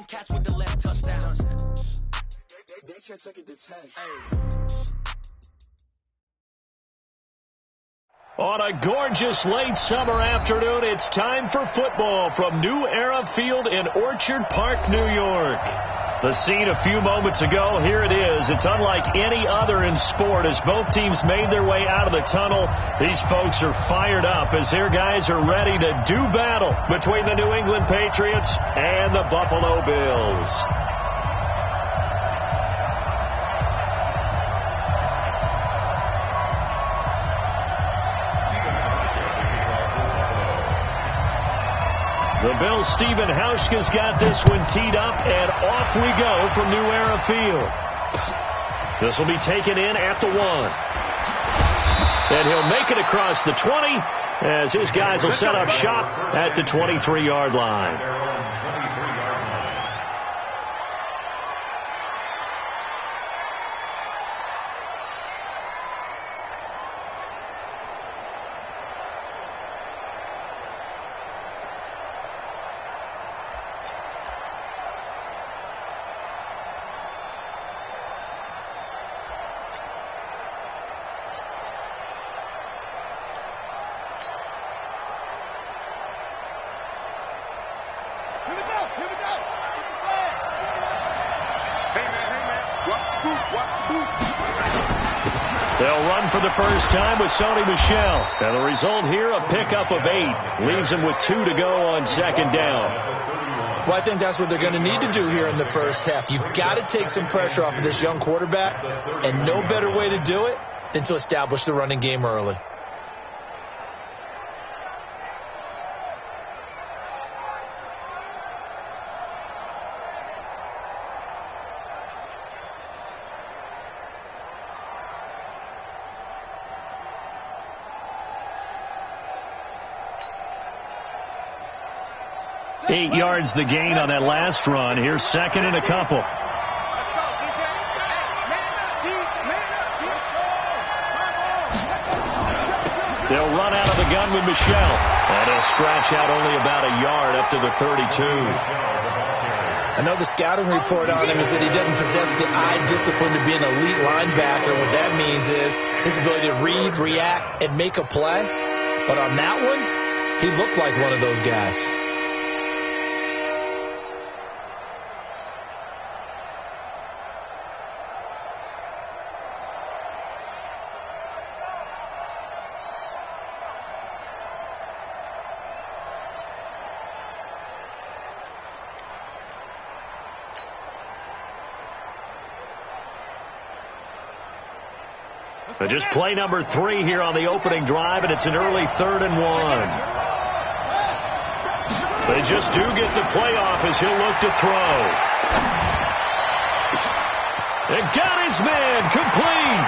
catch with the left touchdown. They took it to 10. On a gorgeous late summer afternoon, it's time for football from New Era Field in Orchard Park, New York. The scene a few moments ago, here it is. It's unlike any other in sport as both teams made their way out of the tunnel. These folks are fired up as their guys are ready to do battle between the New England Patriots and the Buffalo Bills. The Bills' Stephen Hauschka's got this one teed up, and off we go from New Era Field. This will be taken in at the 1. And he'll make it across the 20 as his guys will set up shop at the 23-yard line. They'll run for the first time with Sony Michel. And the result here, a pickup of 8. Leaves him with 2 to go on second down. Well, I think that's what they're going to need to do here in the first half. You've got to take some pressure off of this young quarterback, and no better way to do it than to establish the running game early. Eight yards the gain on that last run. Here's second and a couple. They'll run out of the gun with Michel. And he'll scratch out only about a yard up to the 32. I know the scouting report on him is that he doesn't possess the eye discipline to be an elite linebacker. What that means is his ability to read, react, and make a play. But on that one, he looked like one of those guys. So just play number 3 here on the opening drive, and it's an early 3rd and 1. They just do get the play off as he'll look to throw. And got his man complete.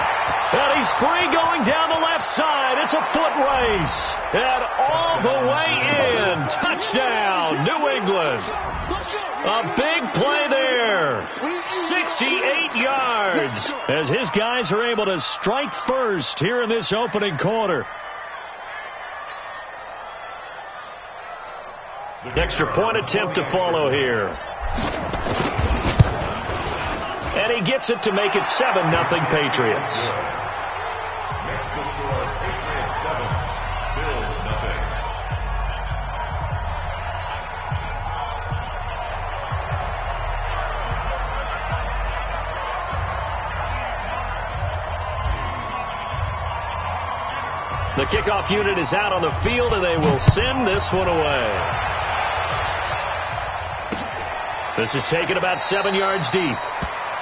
And he's free going down the left side. It's a foot race. And all the way in. Touchdown, New England. A big play there. 68 yards as his guys are able to strike first here in this opening quarter. Extra point attempt to follow here. And he gets it to make it 7-0 Patriots. Next to score, Patriots 7, Bills 0. The kickoff unit is out on the field, and they will send this one away. This is taken about 7 yards deep.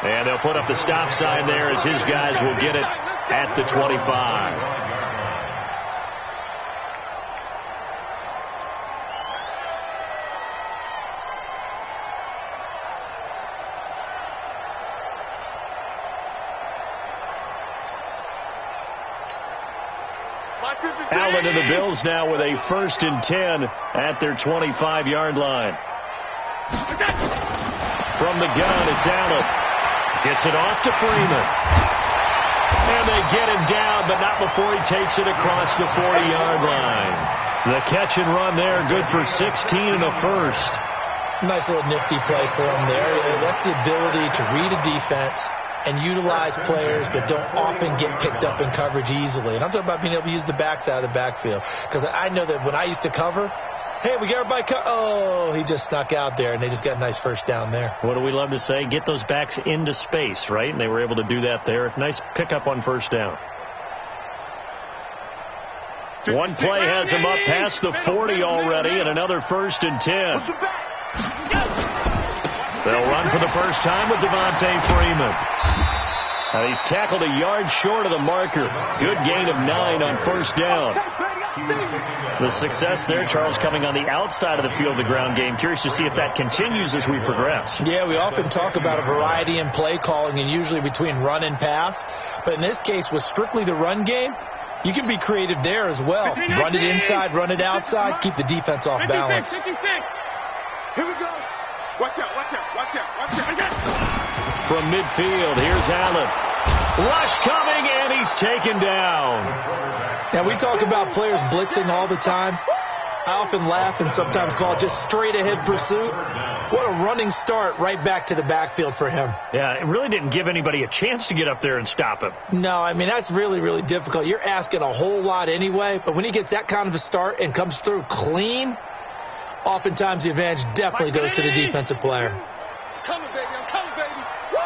And they'll put up the stop sign there as his guys will get it at the 25. Allen and the Bills now with a 1st and 10 at their 25-yard line. From the gun, it's Allen. Gets it off to Freeman. And they get him down, but not before he takes it across the 40-yard line. The catch and run there, good for 16 and a first. Nice little nifty play for him there. That's the ability to read a defense and utilize players that don't often get picked up in coverage easily. And I'm talking about being able to use the backside of the backfield. Because I know that when I used to cover, hey, we got everybody oh, he just snuck out there, and they just got a nice first down there. What do we love to say? Get those backs into space, right? And they were able to do that there. Nice pickup on first down. One play has him up past the 40 already, and another 1st and 10. They'll run for the first time with Devontae Freeman. Now he's tackled a yard short of the marker. Good gain of 9 on first down. The success there, Charles, coming on the outside of the field, the ground game. Curious to see if that continues as we progress. Yeah, we often talk about a variety in play calling and usually between run and pass. But in this case, with strictly the run game, you can be creative there as well. Run it inside, run it outside, keep the defense off balance. 56. Here we go. Watch out, watch out, watch out, watch out. From midfield, here's Allen. Rush coming, and he's taken down. Now, we talk about players blitzing all the time. I often laugh and sometimes call it just straight-ahead pursuit. What a running start right back to the backfield for him. Yeah, it really didn't give anybody a chance to get up there and stop him. No, I mean, that's really, really difficult. You're asking a whole lot anyway, but when he gets that kind of a start and comes through clean, oftentimes the advantage definitely goes to the defensive player. I'm coming, baby. I'm coming, baby. Woo!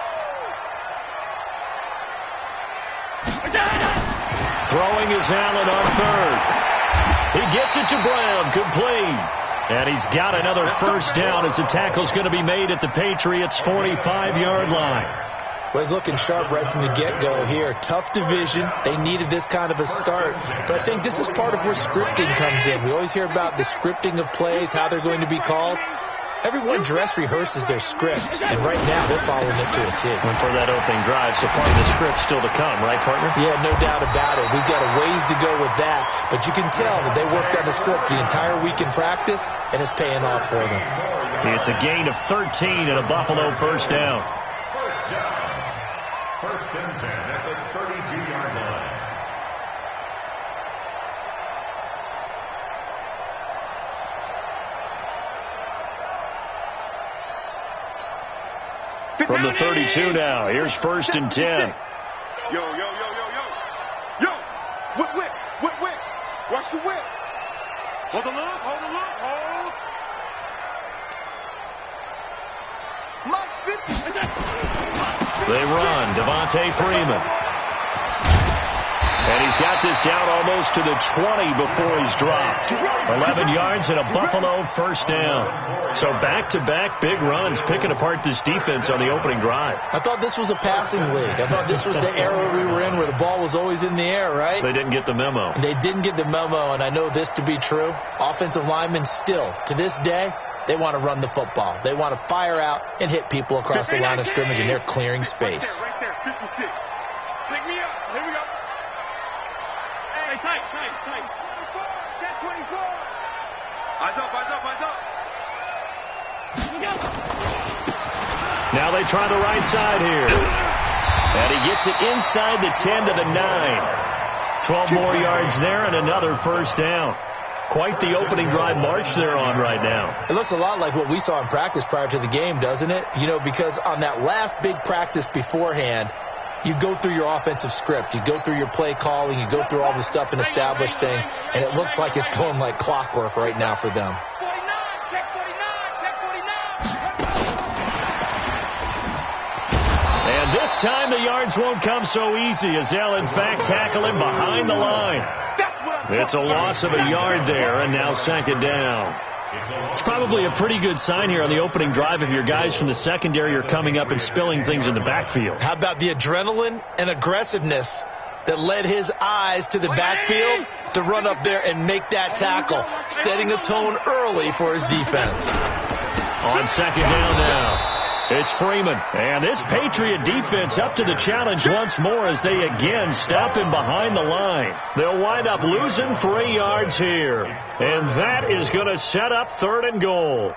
Throwing is Allen on third. He gets it to Brown, complete. And he's got another first down as the tackle's going to be made at the Patriots' 45-yard line. Well, he's looking sharp right from the get-go here. Tough division. They needed this kind of a start. But I think this is part of where scripting comes in. We always hear about the scripting of plays, how they're going to be called. Everyone dress rehearses their script, and right now they're following it to a T. And for that opening drive, so part of the script still to come, right, partner? Yeah, no doubt about it. We've got a ways to go with that, but you can tell that they worked on the script the entire week in practice, and it's paying off for them. It's a gain of 13 and a Buffalo first down. First and 10 at the 32-yard line. From the 32 now, here's 1st and 10. Yo. Whip. Watch the whip. Hold the look. They run, Devontae Freeman. And he's got this down almost to the 20 before he's dropped. 11 yards and a Buffalo first down. So back-to-back big runs, picking apart this defense on the opening drive. I thought this was a passing league. I thought this was the era we were in where the ball was always in the air, right? They didn't get the memo. They didn't get the memo, and I know this to be true. Offensive linemen still, to this day, they want to run the football. They want to fire out and hit people across the line of scrimmage, and they're clearing space. Right there, 56. Pick me up. Here we go. Hey, tight. Check 24. Eyes up. Now they try the right side here. And he gets it inside the 10 to the 9. 12 more yards there and another first down. Quite the opening drive march they're on right now. It looks a lot like what we saw in practice prior to the game, doesn't it? You know, because on that last big practice beforehand, you go through your offensive script. You go through your play calling. You go through all the stuff and establish things. And it looks like it's going like clockwork right now for them. 49. Check 49. And this time the yards won't come so easy as they'll, in fact, tackle him behind the line. It's a loss of a yard there, and now 2nd down. It's probably a pretty good sign here on the opening drive if your guys from the secondary are coming up and spilling things in the backfield. How about the adrenaline and aggressiveness that led his eyes to the backfield to run up there and make that tackle, setting a tone early for his defense. On 2nd down now, it's Freeman. And this Patriot defense up to the challenge once more as they again stop him behind the line. They'll wind up losing 3 yards here. And that is going to set up 3rd and goal.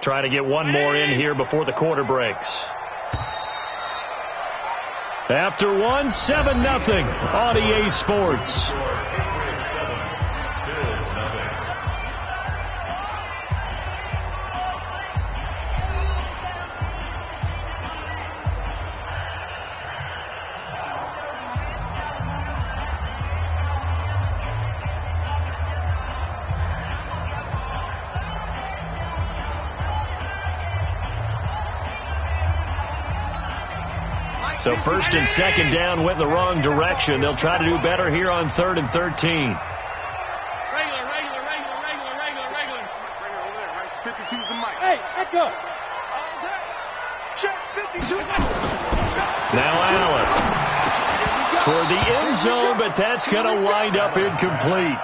Try to get one more in here before the quarter breaks. After one, 7-0 on EA Sports. So first and second down went in the wrong direction. They'll try to do better here on 3rd and 13. Regular. 52's the mic. Hey, echo. Check 52. Now Allen toward the end zone, but that's going to wind up incomplete.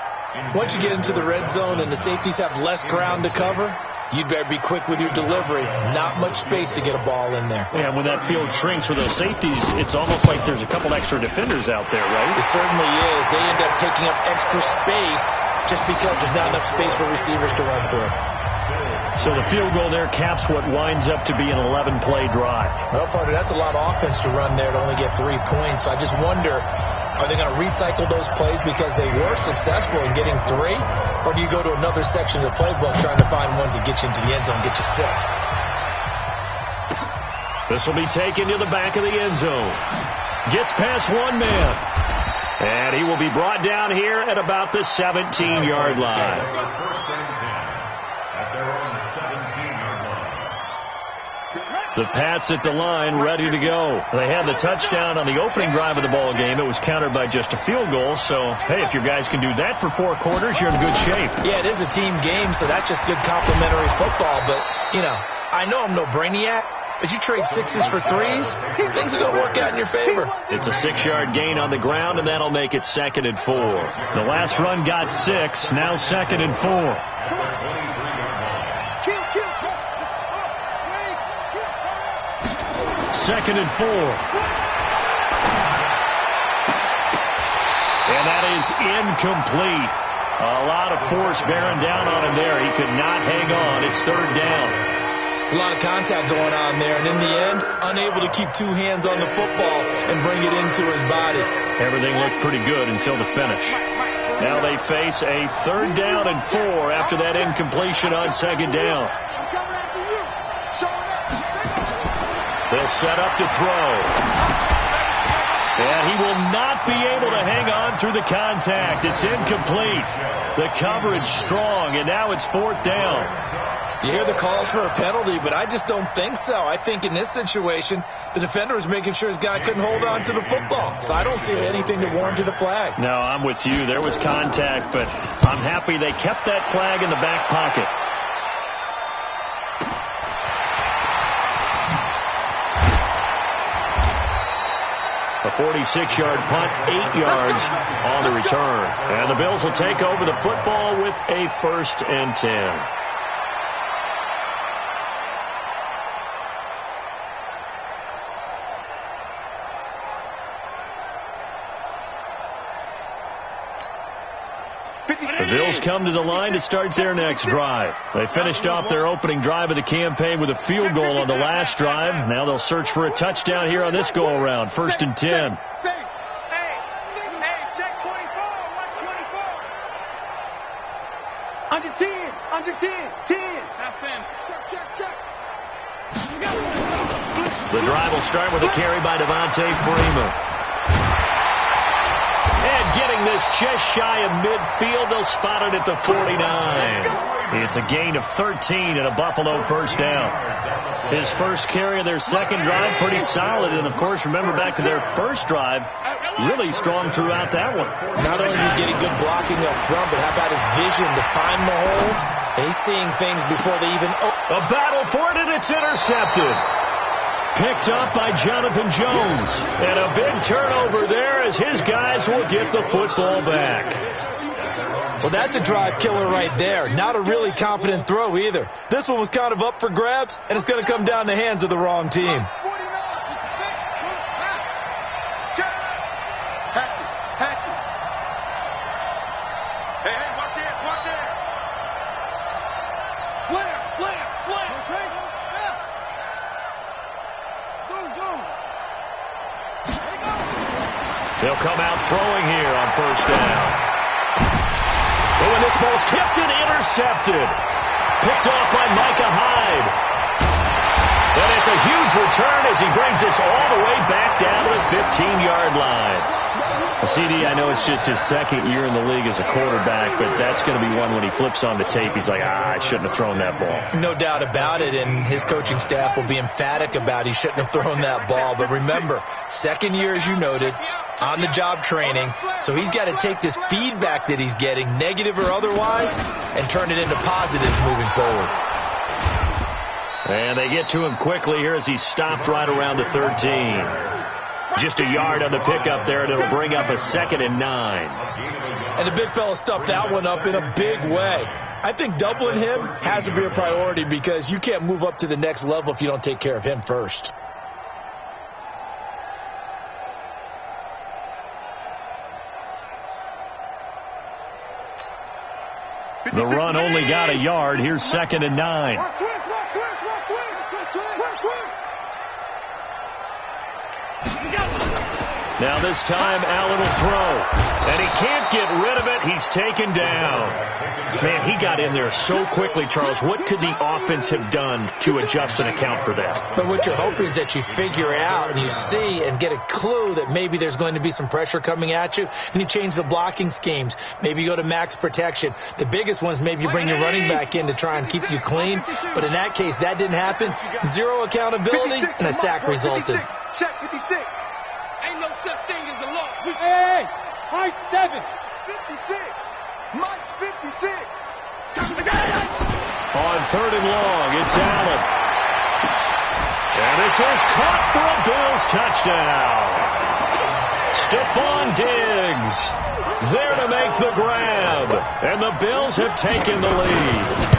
Once you get into the red zone and the safeties have less ground to cover, you'd better be quick with your delivery. Not much space to get a ball in there. Yeah, when that field shrinks with those safeties, it's almost like there's a couple extra defenders out there, right? It certainly is. They end up taking up extra space just because there's not enough space for receivers to run through. So the field goal there caps what winds up to be an 11-play drive. Well, partner, that's a lot of offense to run there to only get 3 points. So I just wonder, are they going to recycle those plays because they were successful in getting 3? Or do you go to another section of the playbook trying to find ones that get you into the end zone and get you 6? This will be taken to the back of the end zone. Gets past one man. And he will be brought down here at about the 17-yard line. First and 10 at their own 17-yard line. The Pats at the line, ready to go. They had the touchdown on the opening drive of the ball game. It was countered by just a field goal. So, hey, if your guys can do that for 4 quarters, you're in good shape. Yeah, it is a team game, so that's just good complimentary football. But, you know, I know I'm no brainiac, but you trade 6s for 3s, things are going to work out in your favor. It's a 6-yard gain on the ground, and that'll make it 2nd and 4. The last run got 6, now 2nd and 4. Second and 4. And that is incomplete. A lot of force bearing down on him there. He could not hang on. It's 3rd down. It's a lot of contact going on there. And in the end, unable to keep 2 hands on the football and bring it into his body. Everything looked pretty good until the finish. Now they face a 3rd down and 4 after that incompletion on 2nd down. They'll set up to throw. And he will not be able to hang on through the contact. It's incomplete. The coverage strong, and now it's 4th down. You hear the calls for a penalty, but I just don't think so. I think in this situation, the defender was making sure his guy couldn't hold on to the football. So I don't see anything that warranted a flag. No, I'm with you. There was contact, but I'm happy they kept that flag in the back pocket. A 46-yard punt, 8 yards on the return. And the Bills will take over the football with a 1st and 10. The Bills come to the line to start their next drive. They finished off their opening drive of the campaign with a field goal on the last drive. Now they'll search for a touchdown here on this go-around. 1st and 10. Hey, check 24. Watch 24. Under 10. Under 10. 10. Half in. Check. The drive will start with a carry by Devontae Freeman. And getting this just shy of midfield, they'll spot it at the 49. It's a gain of 13 and a Buffalo 1st down. His first carry of their 2nd drive, pretty solid. And, of course, remember back to their 1st drive, really strong throughout that one. Not only is he getting good blocking up front, but how about his vision to find the holes? And he's seeing things before they even open. A battle for it, and it's intercepted. Picked up by Jonathan Jones. And a big turnover there as his guys will get the football back. Well, that's a drive killer right there. Not a really confident throw either. This one was kind of up for grabs, and it's going to come down the hands of the wrong team. Hey, watch it. Slam. Go. up throwing here on first down. Oh, and this ball's tipped and intercepted. Picked off by Micah Hyde. And it's a huge return as he brings us all the way back down to the 15-yard line. CD, I know it's just his second year in the league as a quarterback, but that's going to be one when he flips on the tape, he's like, I shouldn't have thrown that ball. No doubt about it, and his coaching staff will be emphatic about he shouldn't have thrown that ball. But remember, second year, as you noted, on-the-job training, so he's got to take this feedback that he's getting, negative or otherwise, and turn it into positives moving forward. And they get to him quickly here as he's stopped right around the 13. Just a yard on the pickup there, and it'll bring up a 2nd and 9. And the big fella stuffed that one up in a big way. I think doubling him has to be a priority because you can't move up to the next level if you don't take care of him first. The run only got a yard. Here's 2nd and 9. Now this time Allen will throw. And he can't get rid of it. He's taken down. Man, he got in there so quickly, Charles. What could the offense have done to adjust and account for that? But what you're hoping is that you figure out and you see and get a clue that maybe there's going to be some pressure coming at you, and you change the blocking schemes. Maybe you go to max protection. The biggest one is maybe you bring your running back in to try and keep you clean. But in that case, that didn't happen. Zero accountability, and a sack resulted. Check 56. Ain't no such thing as a loss. Hey, high 7. 56. Mike's 56. On 3rd and long, it's Allen. And this is caught for a Bills touchdown. Stephon Diggs there to make the grab. And the Bills have taken the lead.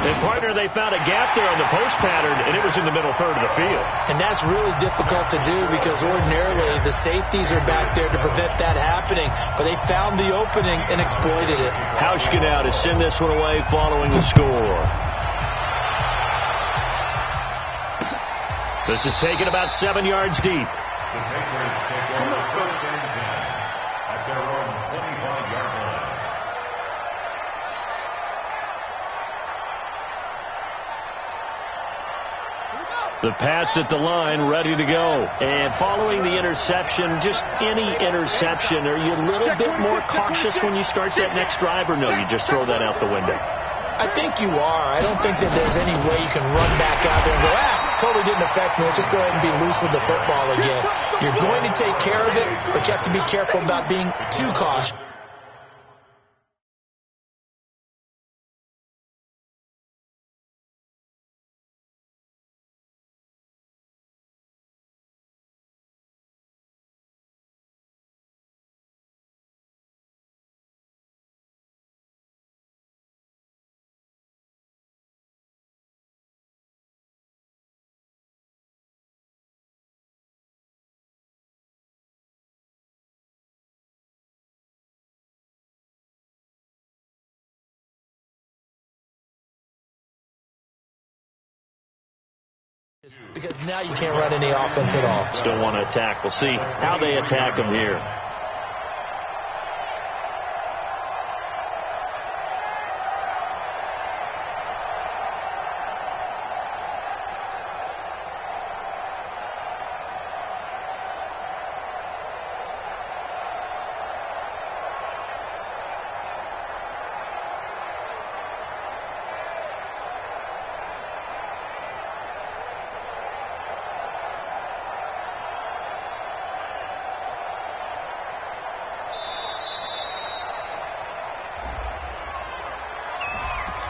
And, partner, they found a gap there on the post pattern, and it was in the middle third of the field. And that's really difficult to do because ordinarily the safeties are back there to prevent that happening. But they found the opening and exploited it. Hauschka now to send this one away following the score. This is taken about 7 yards deep. The Patriots take over 1st and 10 at their own 25-yard line. The Pats at the line, ready to go. And following the interception, just any interception, are you a little bit more cautious when you start that next drive, or no, you just throw that out the window? I think you are. I don't think that there's any way you can run back out there and go, totally didn't affect me. Let's just go ahead and be loose with the football again. You're going to take care of it, but you have to be careful about being too cautious. Because now you can't run any offense at all. Still want to attack. We'll see how they attack them here.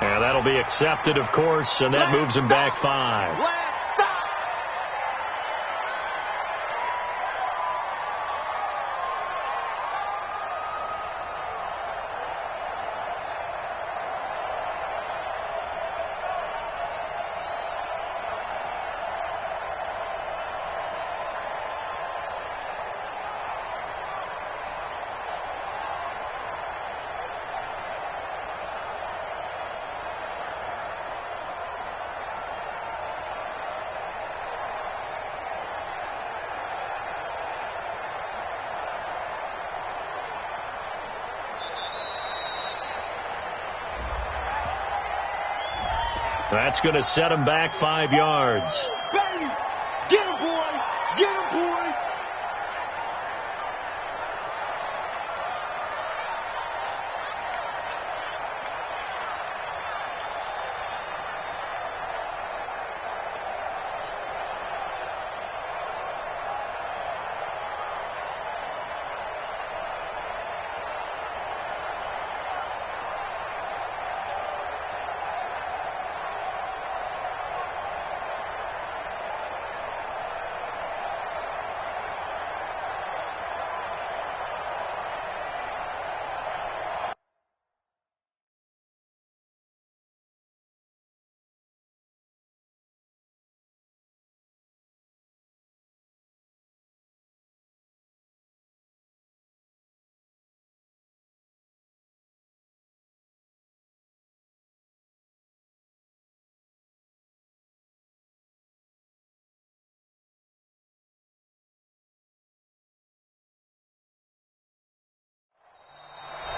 And that'll be accepted, of course, and that moves him back 5. That's going to set him back 5 yards. Baby, get him, boy. Get him, boy.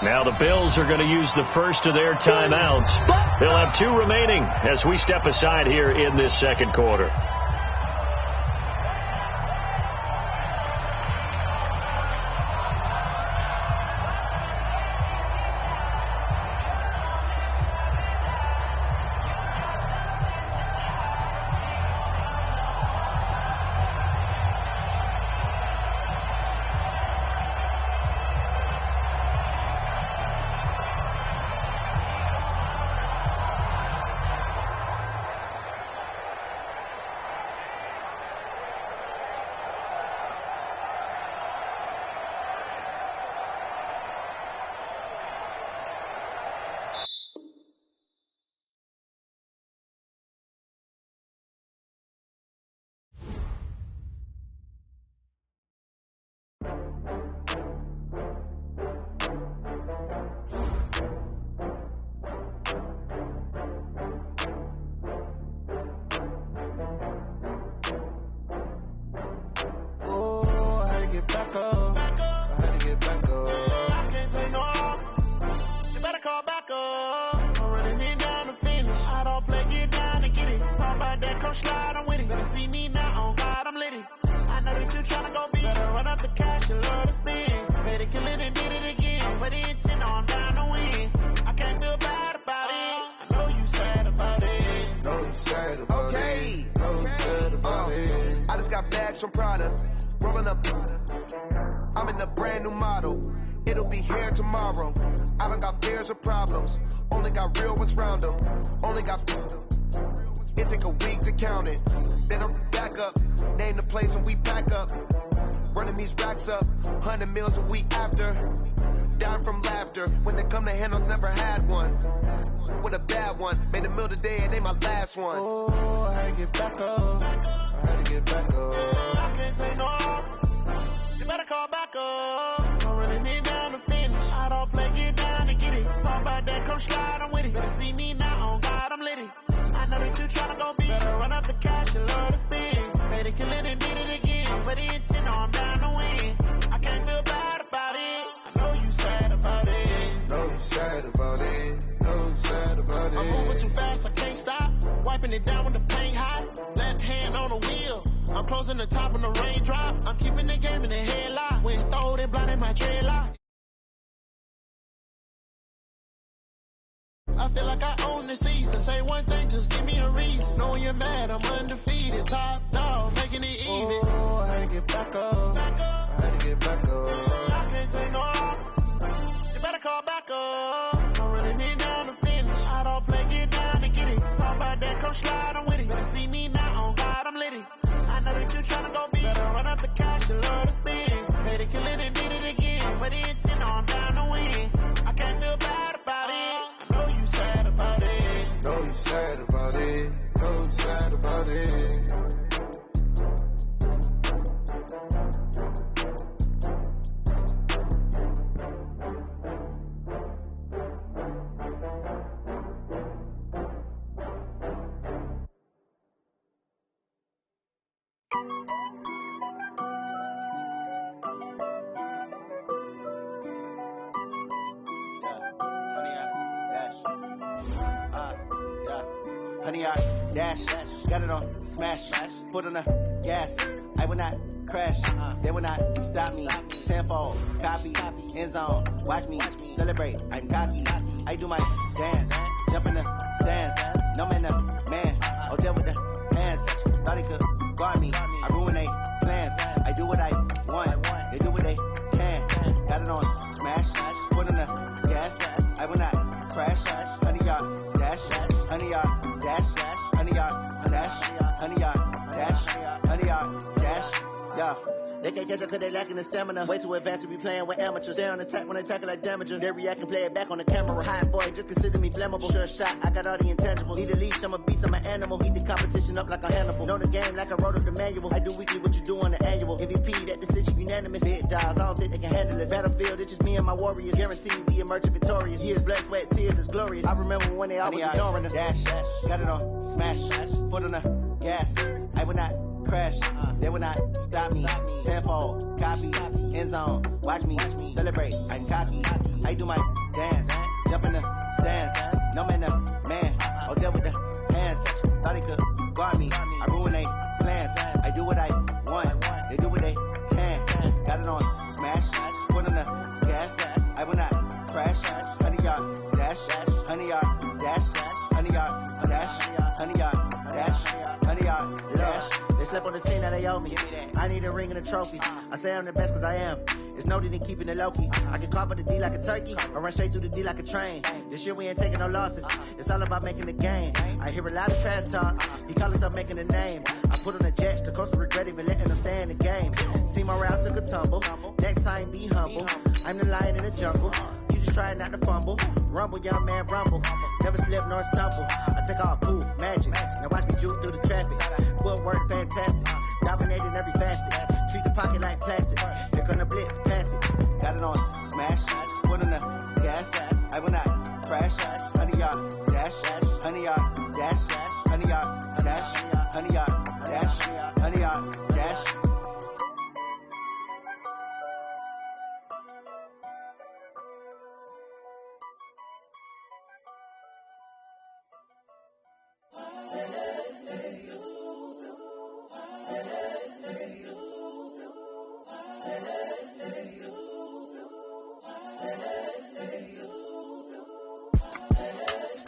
Now the Bills are going to use the first of their timeouts. They'll have 2 remaining as we step aside here in this second quarter. I feel like I own the season. Say one thing, just give me a reason. Knowing you're mad, I'm undefeated. Top dog, making it even. Oh, I had to get back up. I had to get back up. I can't take no off. You better call back up. I'm running it down to finish. I don't play, get down to get it. Talk about that, come slide, I'm with it. Better see me now, on God, I'm litty. I know that you tryna go big. Better run up the cash, you love to spin. Made it, kill it, and did it again. But the intent, I'm down to win. I can't feel bad about it. Sad about it. Know you sad about it. Know you sad about it. 100-yard dash. Got it on smash. Foot on the gas. I will not crash. They will not stop me. Tenfold, copy, end zone. Watch me celebrate. I'm cocky. I do my dance. Jump in the stands. No man, the man. Oh, there with the hands. Thought he could guard me. I ruin they plans. I do what I want. They do what they can. Got it on smash. Foot on the gas. I will not crash. 100-yard dash. 100-yard dash. 100-yard dash. 100-yard dash. 100-yard dash. Yeah. They can't catch up cause they lacking the stamina. Way too advanced to be playing with amateurs. Stay on attack when they tackle like damager. They react and play it back on the camera. Hot boy, just consider me flammable. Sure shot, I got all the intangibles. Need a leash, I'm a beast, I'm an animal. Eat the competition up like a Hannibal. Know the game like I wrote up the manual. I do weekly what you do on the annual. MVP, that decision unanimous. Big dials, I don't think they can handle it. Battlefield, it's just me and my warriors. Guaranteed we emerge victorious. Years, blood, sweat, tears, it's glorious. I remember when they always ignoring the dash. Got it on smash. Foot on the gas. I will not crash. They will not stop me. Tenfold, copy, end zone. Watch me celebrate. I'm cocky. I do my dance. Jump in the stands. No man, the man. Oh, there with the hands. Thought he could guard me. I ruin they plans. I do what I want. They do what they can. Got it on smash. Foot on the gas. I will not crash. 100-yard dash. 100-yard dash. 100-yard dash. 100-yard dash. 100-yard dash. They slept on the team that they owe me. I need a ring and a trophy. I say I'm the best cause I am. It's no need in keeping it low key. I can carve up the D like a turkey or run straight through the D like a train. This year we ain't taking no losses. It's all about making the game. I hear a lot of trash talk. He call himself making a name. I put on the jets. The coach will regret even letting them stay in the game. Team morale took a tumble. Next time be humble. I'm the lion in the jungle. You just try not to fumble. Rumble, young man, rumble. Never slip nor stumble. I take all poof, magic. Now watch me juke through the traffic. Footwork fantastic. Dominating every facet. Treat the pocket like plastic. Here come the blitz, pass it. Got it on smash. Foot on the gas. I will not crash. 100-yard dash. 100-yard dash. 100-yard dash. 100-yard dash. 100-yard dash.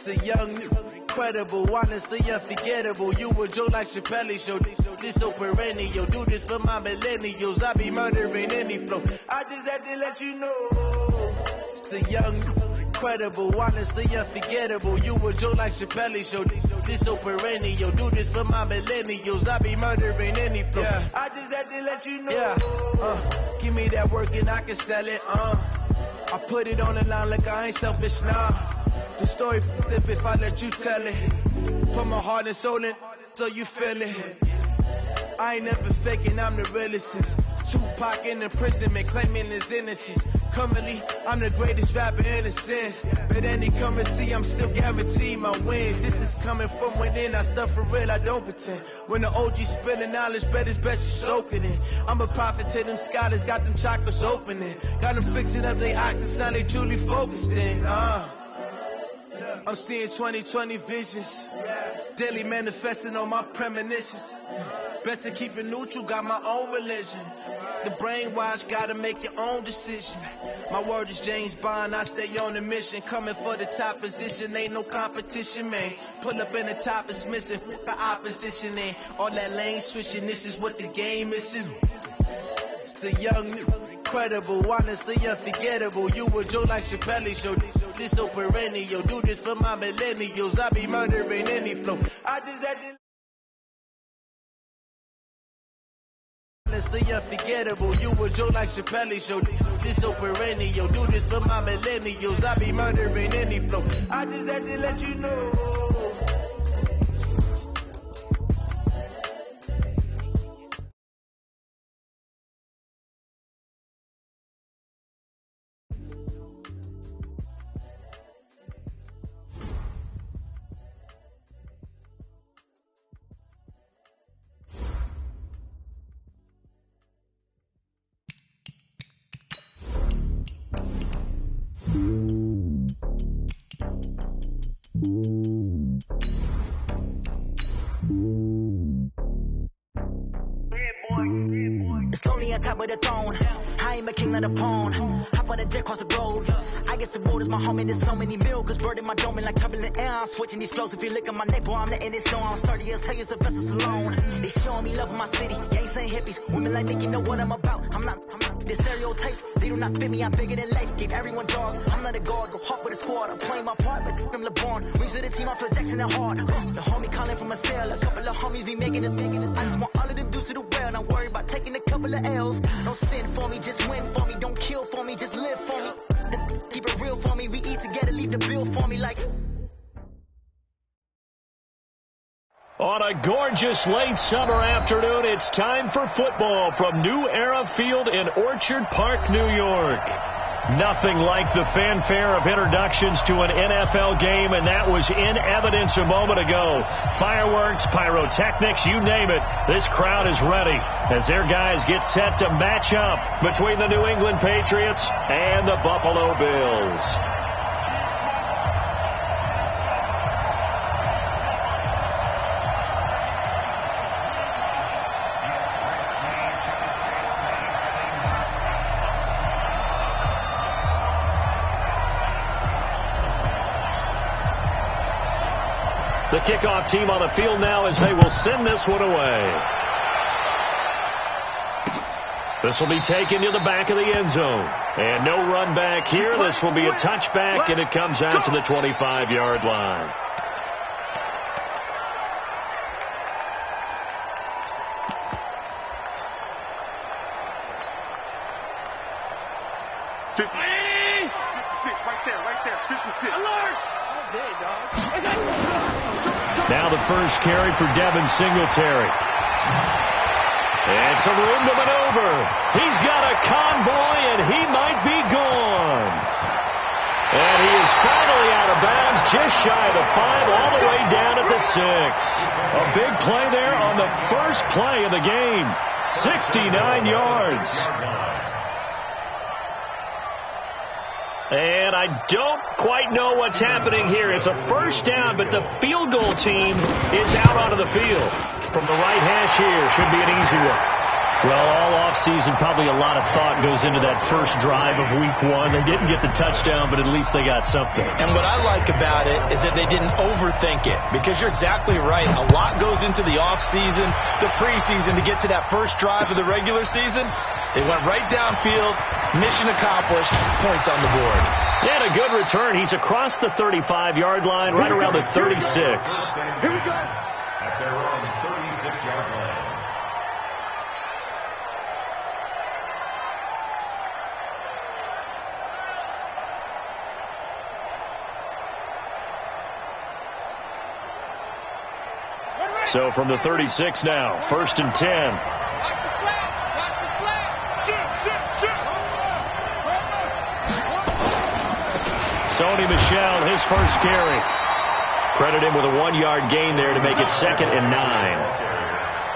The young, incredible, honestly unforgettable. You a joke like Chappelle show. This so perennial. Do this for my millennials. I be murdering any flow. I just had to let you know. It's the young, incredible, honestly unforgettable. You a joke like Chappelle show. This so perennial. Do this for my millennials. I be murdering any flow. Yeah. I just had to let you know. Yeah. Give me that work and I can sell it. I put it on the line like I ain't selfish now. The story flip if I let you tell it. Put my heart and soul in so you feel it. I ain't never faking, I'm the realest. Tupac in imprisonment, claiming his innocence. Currently, I'm the greatest rapper in a sense. But any come and see, I'm still guaranteed my wins. This is coming from within, I stuff for real, I don't pretend. When the OG spilling knowledge, bet it's best you soak it in. I'm a prophet to them scholars, got them chakras opening. Got them fixing up their octaves, now they truly focused in. I'm seeing 2020 visions, daily manifesting on my premonitions. Best to keep it neutral, got my own religion. The brainwash, gotta make your own decision. My word is James Bond, I stay on a mission. Coming for the top position, ain't no competition, man. Pull up in the top, it's missing, fuck the opposition, ain't all that lane switching, this is what the game is. It's the young, incredible, honestly unforgettable. You a joke like Chappelle show. This so perennial. Do this for my millennials. I be murdering any flow. I just had to. Honestly unforgettable. You a joke like Chappelle show. This so perennial. Do this for my millennials. I be murdering any flow. I just had to let you know. of the pawn. Hop on the jet across the road. I guess the road is my home and there's so many mil. Cause bird in my dome and like turbulent air. I'm switching these flows. If you look at my neck, boy, I'm letting it snow. I'm sturdy as hell, the vessels alone. They showing me love in my city. Gangs saying hippies. Women like Nick, you know what I'm about. I'm not the stereotypes. They do not fit me. I'm bigger than life. Give everyone jobs. I'm not a guard. Go hard with a squad. I'm playing my part, but I'm LeBron. Wings of the team, I feel Jackson and hard. The homie calling from a cell. A couple of homies be making it. I just want all of them dudes to do well. Not worry about taking a couple of L's. Don't sin for me, just win for me. Don't kill for me, just live for me. Keep it real for me. We eat together, leave the bill for me like. On a gorgeous late summer afternoon, it's time for football from New Era Field in Orchard Park, New York. Nothing like the fanfare of introductions to an NFL game, and that was in evidence a moment ago. Fireworks, pyrotechnics, you name it. This crowd is ready as their guys get set to match up between the New England Patriots and the Buffalo Bills. The kickoff team on the field now as they will send this one away. This will be taken to the back of the end zone. And no run back here. This will be a touchback, and it comes out to the 25-yard line. Now the first carry for Devin Singletary. And some room to maneuver. He's got a convoy, and he might be gone. And he is finally out of bounds, just shy of the 5, all the way down at the 6. A big play there on the first play of the game. 69 yards. And I don't quite know what's happening here. It's a first down, but the field goal team is out onto the field. From the right hash here, should be an easy one. Well, all offseason, probably a lot of thought goes into that first drive of week 1. They didn't get the touchdown, but at least they got something. And what I like about it is that they didn't overthink it, because you're exactly right. A lot goes into the offseason, the preseason, to get to that first drive of the regular season. They went right downfield, mission accomplished, points on the board. Yeah, and a good return. He's across the 35-yard line, right around the 36. Here we go. At their own 36-yard line. So from the 36 now, 1st and 10. Watch the slap. Watch the slap. Shoot. Sony Michel, his first carry. Credit him with a 1-yard gain there to make it 2nd and 9.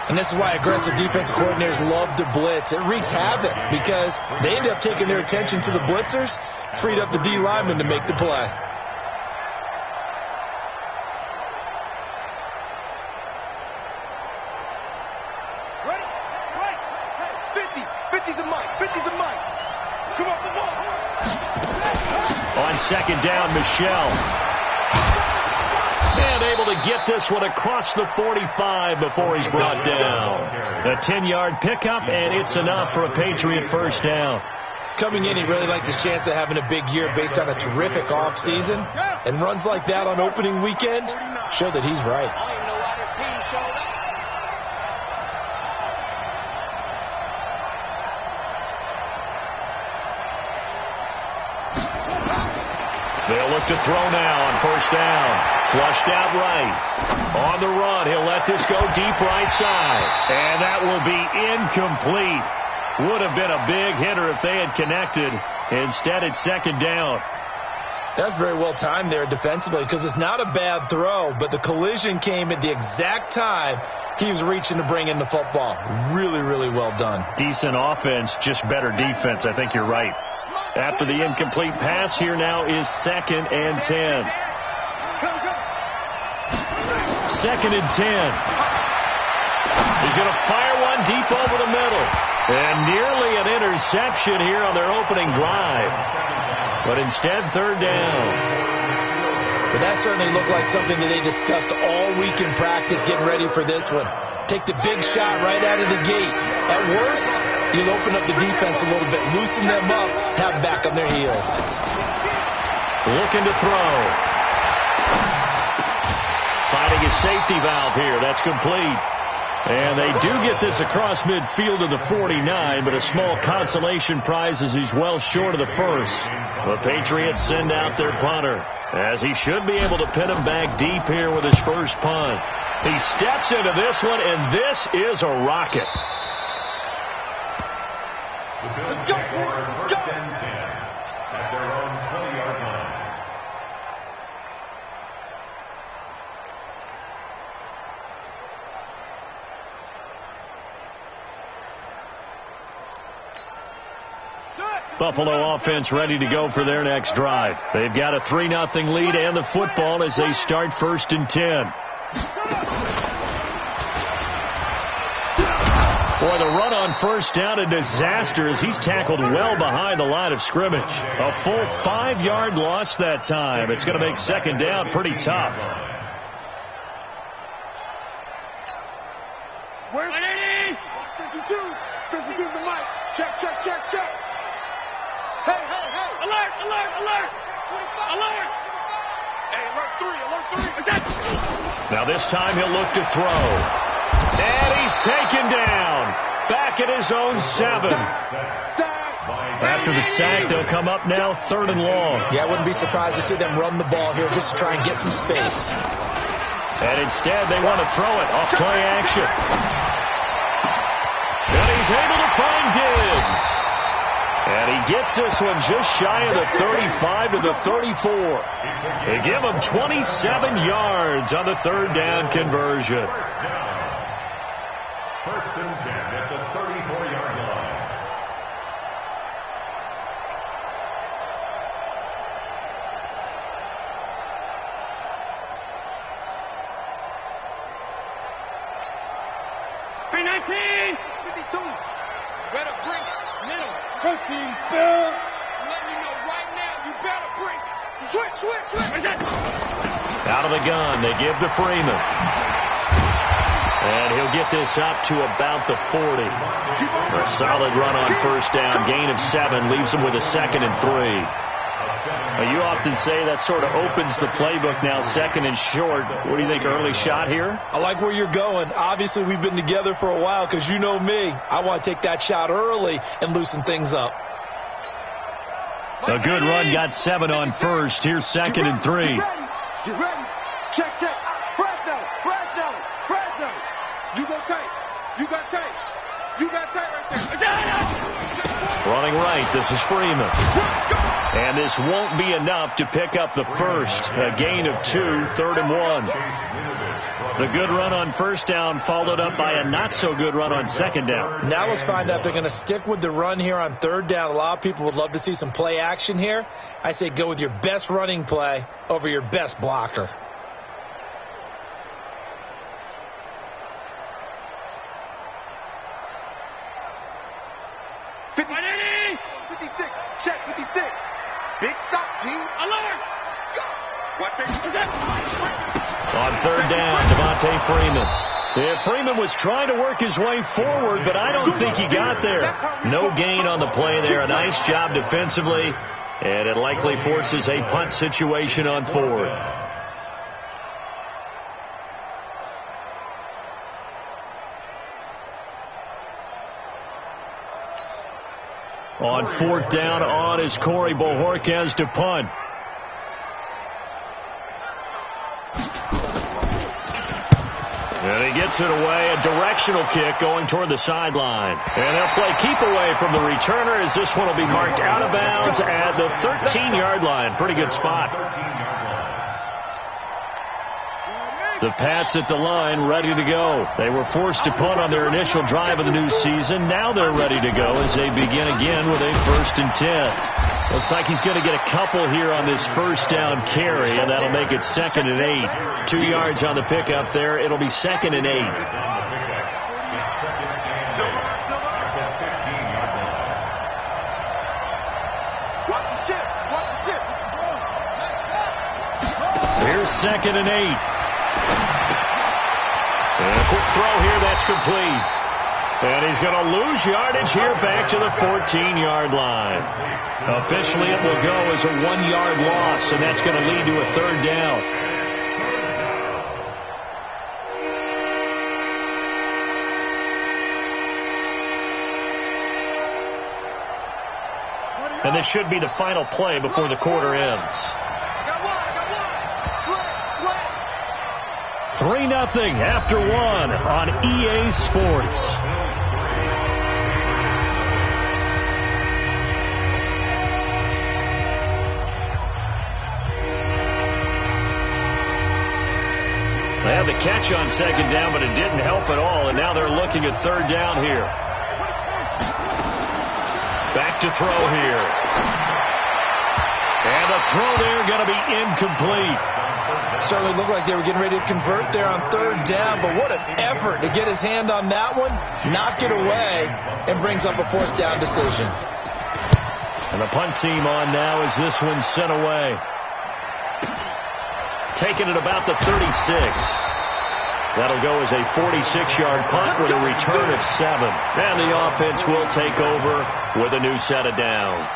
And this is why aggressive defensive coordinators love to blitz. It wreaks havoc because they end up taking their attention to the blitzers, freed up the D lineman to make the play. On 2nd down, Michel. And able to get this one across the 45 before he's brought down. A 10-yard pickup, and it's enough for a Patriot first down. Coming in, he really liked his chance of having a big year based on a terrific offseason. And runs like that on opening weekend show that he's right. I don't even know why this team showed up. They'll look to throw now on 1st down. Flushed out right. On the run, he'll let this go deep right side. And that will be incomplete. Would have been a big hitter if they had connected. Instead, it's 2nd down. That's very well timed there defensively, because it's not a bad throw, but the collision came at the exact time he was reaching to bring in the football. Really, really well done. Decent offense, just better defense. I think you're right. After the incomplete pass, here now is 2nd and 10. 2nd and 10. He's going to fire one deep over the middle. And nearly an interception here on their opening drive. But instead, third down. But that certainly looked like something that they discussed all week in practice getting ready for this one. Take the big shot right out of the gate. At worst, you'll open up the defense a little bit, loosen them up, have them back on their heels. Looking to throw. Finding a safety valve here. That's complete. And they do get this across midfield to the 49, but a small consolation prize as he's well short of the first. The Patriots send out their punter, as he should be able to pin him back deep here with his first punt. He steps into this one, and this is a rocket. Let's go, let's go. At their own 20-yard line. Buffalo offense ready to go for their next drive. They've got a 3-0 lead and the football as they start 1st and 10. Boy, the run on first down, a disaster as he's tackled well behind the line of scrimmage. A full 5-yard loss that time. It's going to make second down pretty tough. Where's 52? 52's the mic. Check, check, check, check. Hey, hey, hey. Alert, alert, alert. 25. Alert. Hey, alert 3, alert 3. Now this time he'll look to throw. And he's taken down. Back at his own 7. After the sack, they'll come up now 3rd and long. Yeah, I wouldn't be surprised to see them run the ball here just to try and get some space. And instead, they want to throw it off play action. And he's able to find Diggs. And he gets this one just shy of the 35 to the 34. They give him 27 yards on the 3rd down conversion. 1st and 10 at the 34-yard line. P19. 52. Better break. Middle. Protein spill. I'm letting you know right now, you better break. Switch. Out of the gun, they give to Freeman. And he'll get this up to about the 40. A solid run on first down. Gain of 7 leaves him with a 2nd and 3. You often say that sort of opens the playbook now, 2nd and short. What do you think, early shot here? I like where you're going. Obviously, we've been together for a while because you know me. I want to take that shot early and loosen things up. A good run, got 7 on first. Here's 2nd and 3. Get ready. Check. Fresno. You got tape right there. Running right, this is Freeman. And this won't be enough to pick up the first. A gain of 2, 3rd and 1. The good run on first down followed up by a not-so-good run on 2nd down. Now let's find out if they're going to stick with the run here on 3rd down. A lot of people would love to see some play action here. I say go with your best running play over your best blocker. Check 56. Big stop, G. Alert. Watch it. On 3rd down, Devontae Freeman. Yeah, Freeman was trying to work his way forward, but I don't think he got there. No gain on the play there. A nice job defensively, and it likely forces a punt situation on 4th. On 4th down, on is Corey Bojorquez to punt. And he gets it away, a directional kick going toward the sideline. And they'll play keep away from the returner as this one will be marked out of bounds at the 13-yard line. Pretty good spot. The Pats at the line, ready to go. They were forced to punt on their initial drive of the new season. Now they're ready to go as they begin again with a 1st and 10. Looks like he's going to get a couple here on this first down carry, and that'll make it 2nd and 8. 2 yards on the pickup there. It'll be 2nd and 8. Watch the ship. Watch the ship. Here's 2nd and 8. And a quick throw here. That's complete. And he's going to lose yardage here back to the 14-yard line. Officially, it will go as a 1-yard loss, and that's going to lead to a 3rd down. And this should be the final play before the quarter ends. 3-0 after 1 on EA Sports. They had the catch on 2nd down, but it didn't help at all, and now they're looking at 3rd down here. Back to throw here. And the throw there going to be incomplete. Certainly looked like they were getting ready to convert there on 3rd down, but what an effort to get his hand on that one, knock it away, and brings up a 4th down decision. And the punt team on now as this one's sent away. Taking it about the 36. That'll go as a 46-yard punt with a return of 7. And the offense will take over with a new set of downs.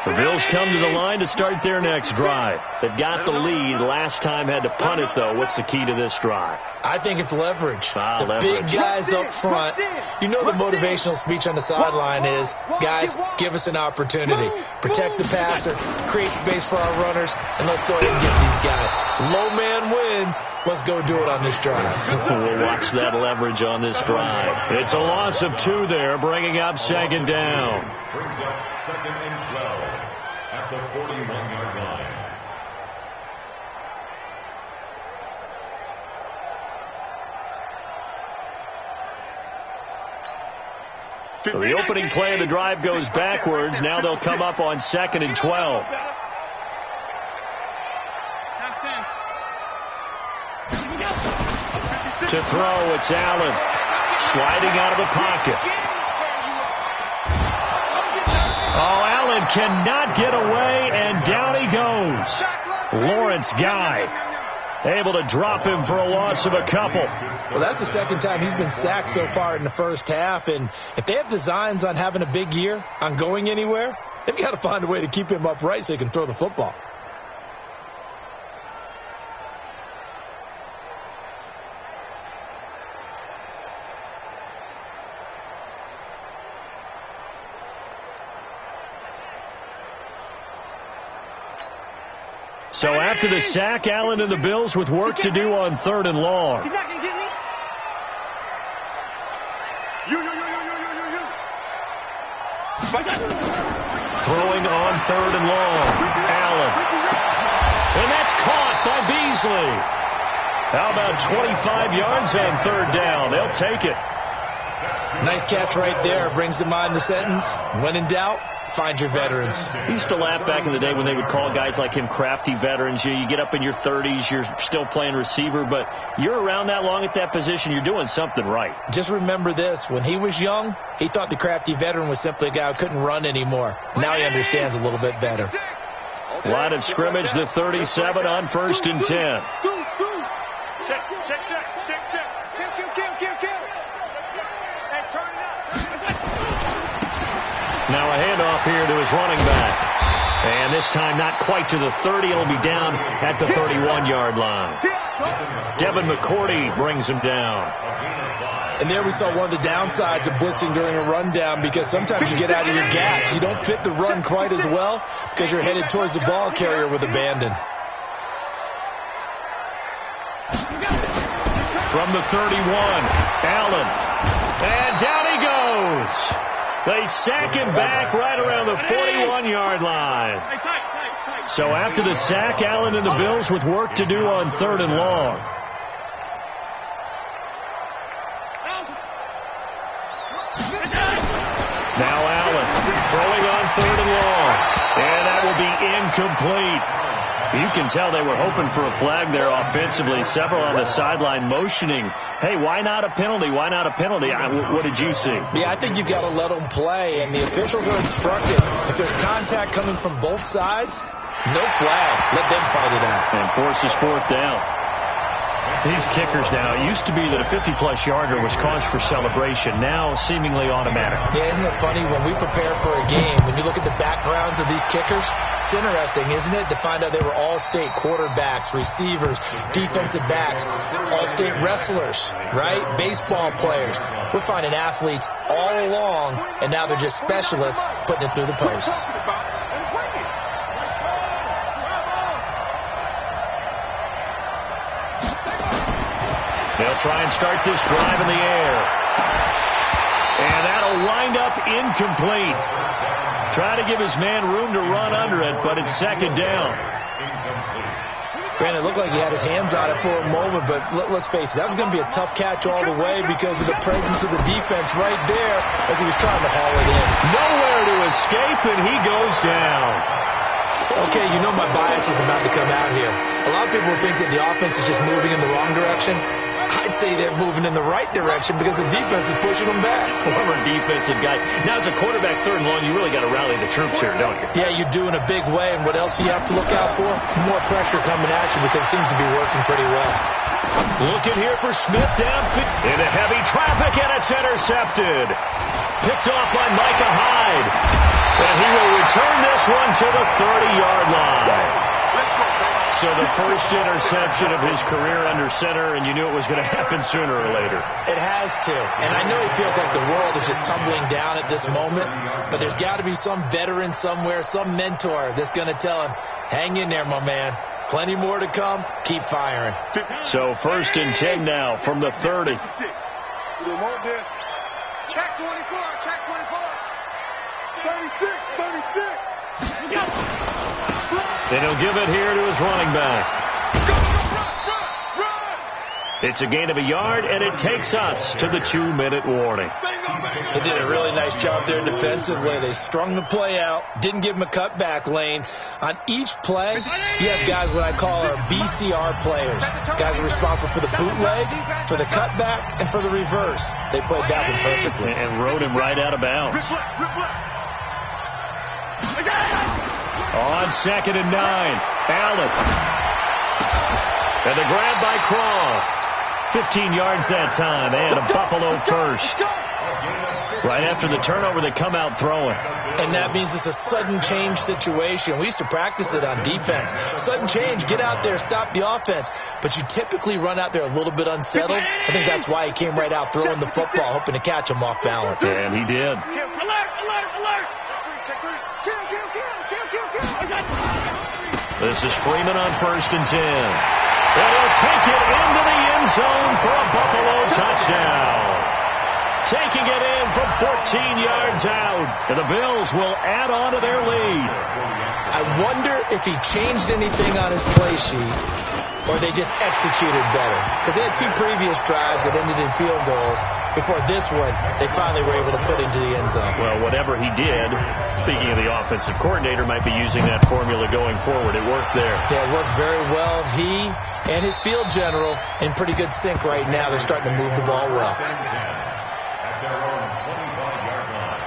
The Bills come to the line to start their next drive. They've got the lead. Last time had to punt it, though. What's the key to this drive? I think it's leverage. The leverage. Big guys up front. You know the motivational speech on the sideline is, guys, give us an opportunity. Protect the passer, create space for our runners, and let's go ahead and get these guys. Low man wins. Let's go do it on this drive. We'll watch that leverage on this drive. It's a loss of 2 there, bringing up 2nd down. Brings up 2nd and 12 at the 41-yard line. So the opening play of the drive goes backwards. Now they'll come up on 2nd and 12. To throw, it's Allen. Sliding out of the pocket. Oh, Allen cannot get away, and down he goes. Lawrence Guy able to drop him for a loss of a couple. Well, that's the 2nd time he's been sacked so far in the first half, and if they have designs on having a big year, on going anywhere, they've got to find a way to keep him upright so he can throw the football. So after the sack, Allen and the Bills with work to do on 3rd and long. He's not going to get me. Throwing on 3rd and long. Allen. And that's caught by Beasley. How about 25 yards on 3rd down? They'll take it. Nice catch right there. Brings to mind the sentence, when in doubt, find your veterans. I used to laugh back in the day when they would call guys like him crafty veterans. You get up in your 30s, you're still playing receiver, but you're around that long at that position, you're doing something right. Just remember this. When he was young, he thought the crafty veteran was simply a guy who couldn't run anymore. Now he understands a little bit better. Line of scrimmage, the 37 on 1st and 10. Now a handoff here to his running back. And this time not quite to the 30. It'll be down at the 31-yard line. Devin McCourty brings him down. And there we saw one of the downsides of blitzing during a rundown, because sometimes you get out of your gaps. You don't fit the run quite as well because you're headed towards the ball carrier with abandon. From the 31, Allen. And down he goes. They sack him back right around the 41-yard line. So after the sack, Allen and the Bills with work to do on 3rd and long. Now Allen throwing on 3rd and long. And that will be incomplete. You can tell they were hoping for a flag there offensively. Several on the sideline motioning, hey, why not a penalty? Why not a penalty? What did you see? Yeah, I think you've got to let them play, and the officials are instructed. If there's contact coming from both sides, no flag. Let them fight it out. And forces fourth down. These kickers now, it used to be that a 50-plus yarder was cause for celebration. Now, seemingly automatic. Yeah, isn't it funny? When we prepare for a game, when you look at the backgrounds of these kickers, it's interesting, isn't it, to find out they were all-state quarterbacks, receivers, defensive backs, all-state wrestlers, right? Baseball players. We're finding athletes all along, and now they're just specialists putting it through the posts. They'll try and start this drive in the air. And that'll wind up incomplete. Try to give his man room to run under it, but it's second down. Granted, it looked like he had his hands on it for a moment, but let's face it, that was going to be a tough catch all the way because of the presence of the defense right there as he was trying to haul it in. Nowhere to escape, and he goes down. Okay, you know my bias is about to come out here. A lot of people think that the offense is just moving in the wrong direction. I'd say they're moving in the right direction because the defense is pushing them back. Former defensive guy. Now, as a quarterback, third and long, you really got to rally the troops here, don't you? Yeah, you do in a big way. And what else do you have to look out for? More pressure coming at you because it seems to be working pretty well. Looking here for Smith downfield. Into heavy traffic, and it's intercepted. Picked off by Micah Hyde. And he will return this one to the 30-yard line. So the first interception of his career under center, and you knew it was going to happen sooner or later. It has to. And I know he feels like the world is just tumbling down at this moment, but there's got to be some veteran somewhere, some mentor that's going to tell him, hang in there, my man. Plenty more to come. Keep firing. So first and 10 now from the 30. We don't want this. Check 24. Check 24. 36. 36. And he'll give it here to his running back. It's a gain of a yard, and it takes us to the 2-minute warning. They did a really nice job there defensively. They strung the play out, didn't give him a cutback lane. On each play, you have guys what I call our BCR players. Guys are responsible for the bootleg, for the cutback, and for the reverse. They played that one perfectly. And rode him right out of bounds. On 2nd and 9, Allen. And the grab by Croft. 15 yards that time, and a Buffalo first. Right after the turnover, they come out throwing. And that means it's a sudden change situation. We used to practice it on defense. Sudden change, get out there, stop the offense. But you typically run out there a little bit unsettled. I think that's why he came right out throwing the football, hoping to catch him off balance. And he did. This is Freeman on 1st and 10. And he'll take it into the end zone for a Buffalo touchdown. Taking it in from 14 yards out. And the Bills will add on to their lead. I wonder if he changed anything on his play sheet or they just executed better. Because they had 2 previous drives that ended in field goals. Before this one, they finally were able to put into the end zone. Well, whatever he did, speaking of the offensive coordinator, might be using that formula going forward. It worked there. Yeah, it works very well. He and his field general in pretty good sync right now. They're starting to move the ball well. At their own 25-yard line.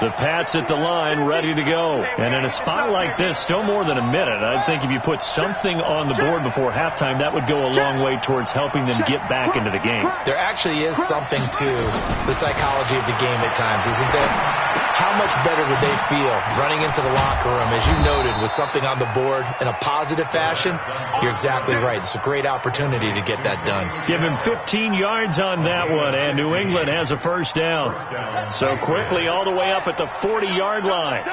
The Pats at the line, ready to go. And in a spot like this, still more than a minute, I think if you put something on the board before halftime, that would go a long way towards helping them get back into the game. There actually is something to the psychology of the game at times, isn't there? How much better would they feel running into the locker room, as you noted, with something on the board in a positive fashion? You're exactly right. It's a great opportunity to get that done. Give him 15 yards on that one, and New England has a first down. So quickly all the way up at the 40-yard line.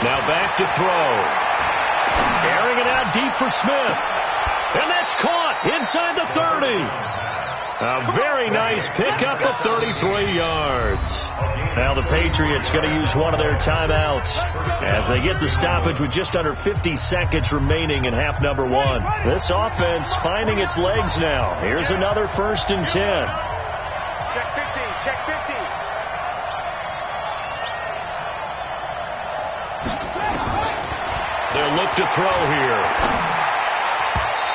Now back to throw. Airing it out deep for Smith. And that's caught inside the 30. A very nice pickup of 33 yards. Now the Patriots going to use one of their timeouts as they get the stoppage with just under 50 seconds remaining in half number one. This offense finding its legs now. Here's another 1st and 10. Check 15, check 15. They'll look to throw here.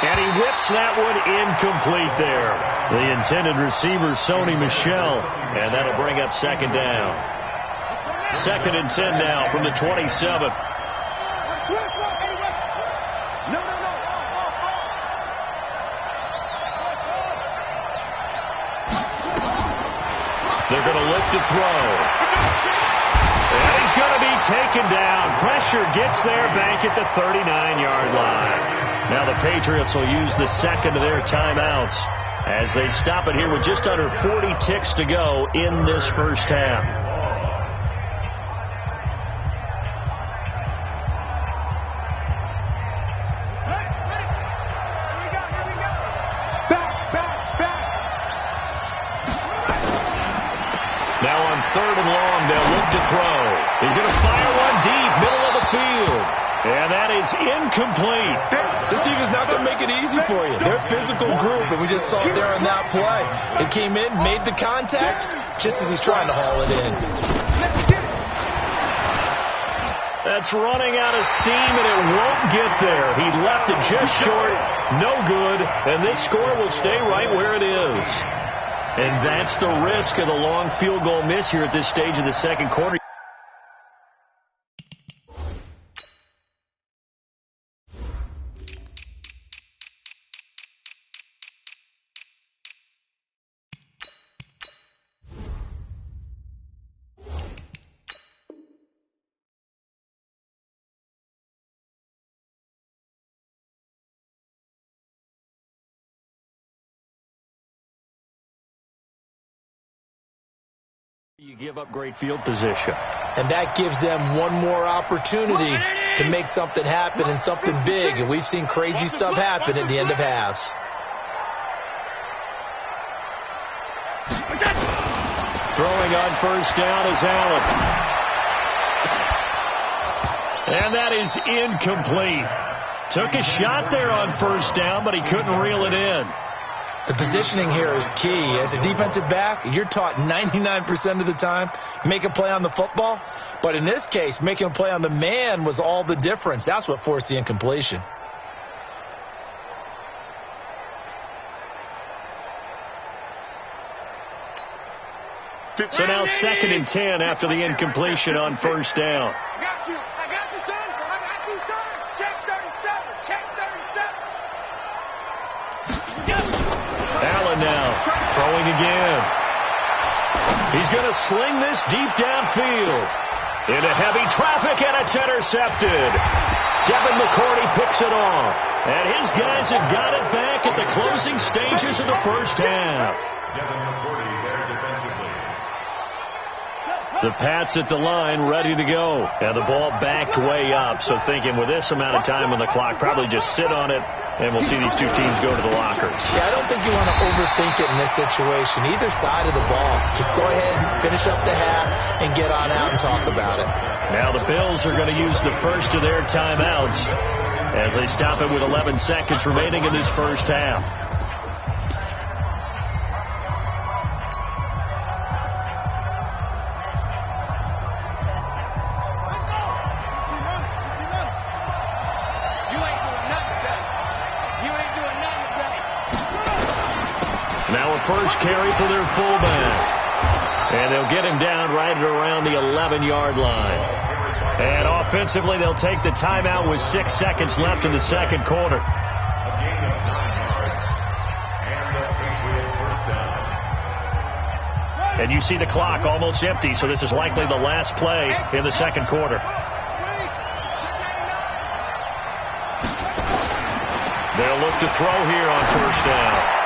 And he whips that one incomplete there. The intended receiver, Sony Michel, and that'll bring up 2nd down. 2nd and 10 now from the 27. They're going to look to throw. And he's going to be taken down. Pressure gets there back at the 39-yard line. Now the Patriots will use the 2nd of their timeouts as they stop it here with just under 40 ticks to go in this first half. Now on 3rd and long, they'll look to throw. He's going to fire one deep, middle of the field. And that is incomplete. This defense is not going to make it easy for you. They're a physical group, and we just saw it there on that play. It came in, made the contact, just as he's trying to haul it in. That's running out of steam, and it won't get there. He left it just short, no good, and this score will stay right where it is. And that's the risk of the long field goal miss here at this stage of the second quarter. You give up great field position. And that gives them one more opportunity to make something happen and something big. And we've seen crazy stuff happen at the end of halves. Throwing on 1st down is Allen. And that is incomplete. Took a shot there on 1st down, but he couldn't reel it in. The positioning here is key. As a defensive back, you're taught 99% of the time, make a play on the football. But in this case, making a play on the man was all the difference. That's what forced the incompletion. So now 2nd and 10 after the incompletion on 1st down. I got you, son. I got you, son. Check 37, check 37. Allen now throwing again. He's going to sling this deep downfield. Into heavy traffic, and it's intercepted. Devin McCourty picks it off. And his guys have got it back at the closing stages of the first half. Devin McCourty there defensively. The Pats at the line, ready to go. And the ball backed way up. So thinking with this amount of time on the clock, probably just sit on it, and we'll see these two teams go to the lockers. Yeah, I don't think you want to overthink it in this situation. Either side of the ball. Just go ahead and finish up the half and get on out and talk about it. Now the Bills are going to use the first of their timeouts as they stop it with 11 seconds remaining in this first half. First carry for their fullback. And they'll get him down right around the 11-yard line. And offensively, they'll take the timeout with 6 seconds left in the second quarter. A gain of 9 yards. And the Patriot first down. And you see the clock almost empty, so this is likely the last play in the second quarter. They'll look to throw here on first down.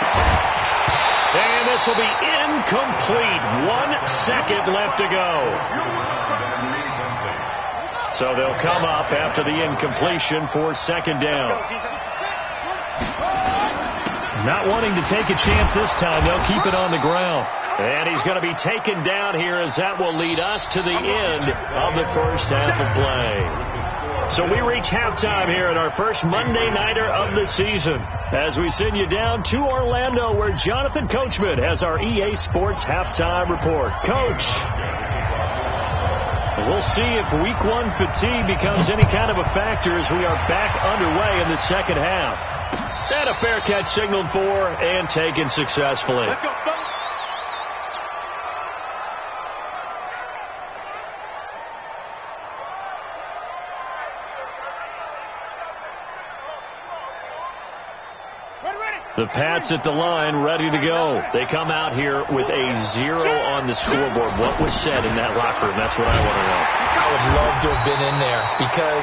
And this will be incomplete. 1 second left to go. So they'll come up after the incompletion for second down. Not wanting to take a chance this time, they'll keep it on the ground. And he's going to be taken down here as that will lead us to the end of the first half of play. So we reach halftime here at our first Monday Nighter of the season as we send you down to Orlando where Jonathan Coachman has our EA Sports halftime report. Coach, we'll see if week one fatigue becomes any kind of a factor as we are back underway in the second half. And a fair catch signaled for and taken successfully. Let's go, folks. The Pats at the line, ready to go. They come out here with a 0 on the scoreboard. What was said in that locker room? That's what I want to know. I would love to have been in there because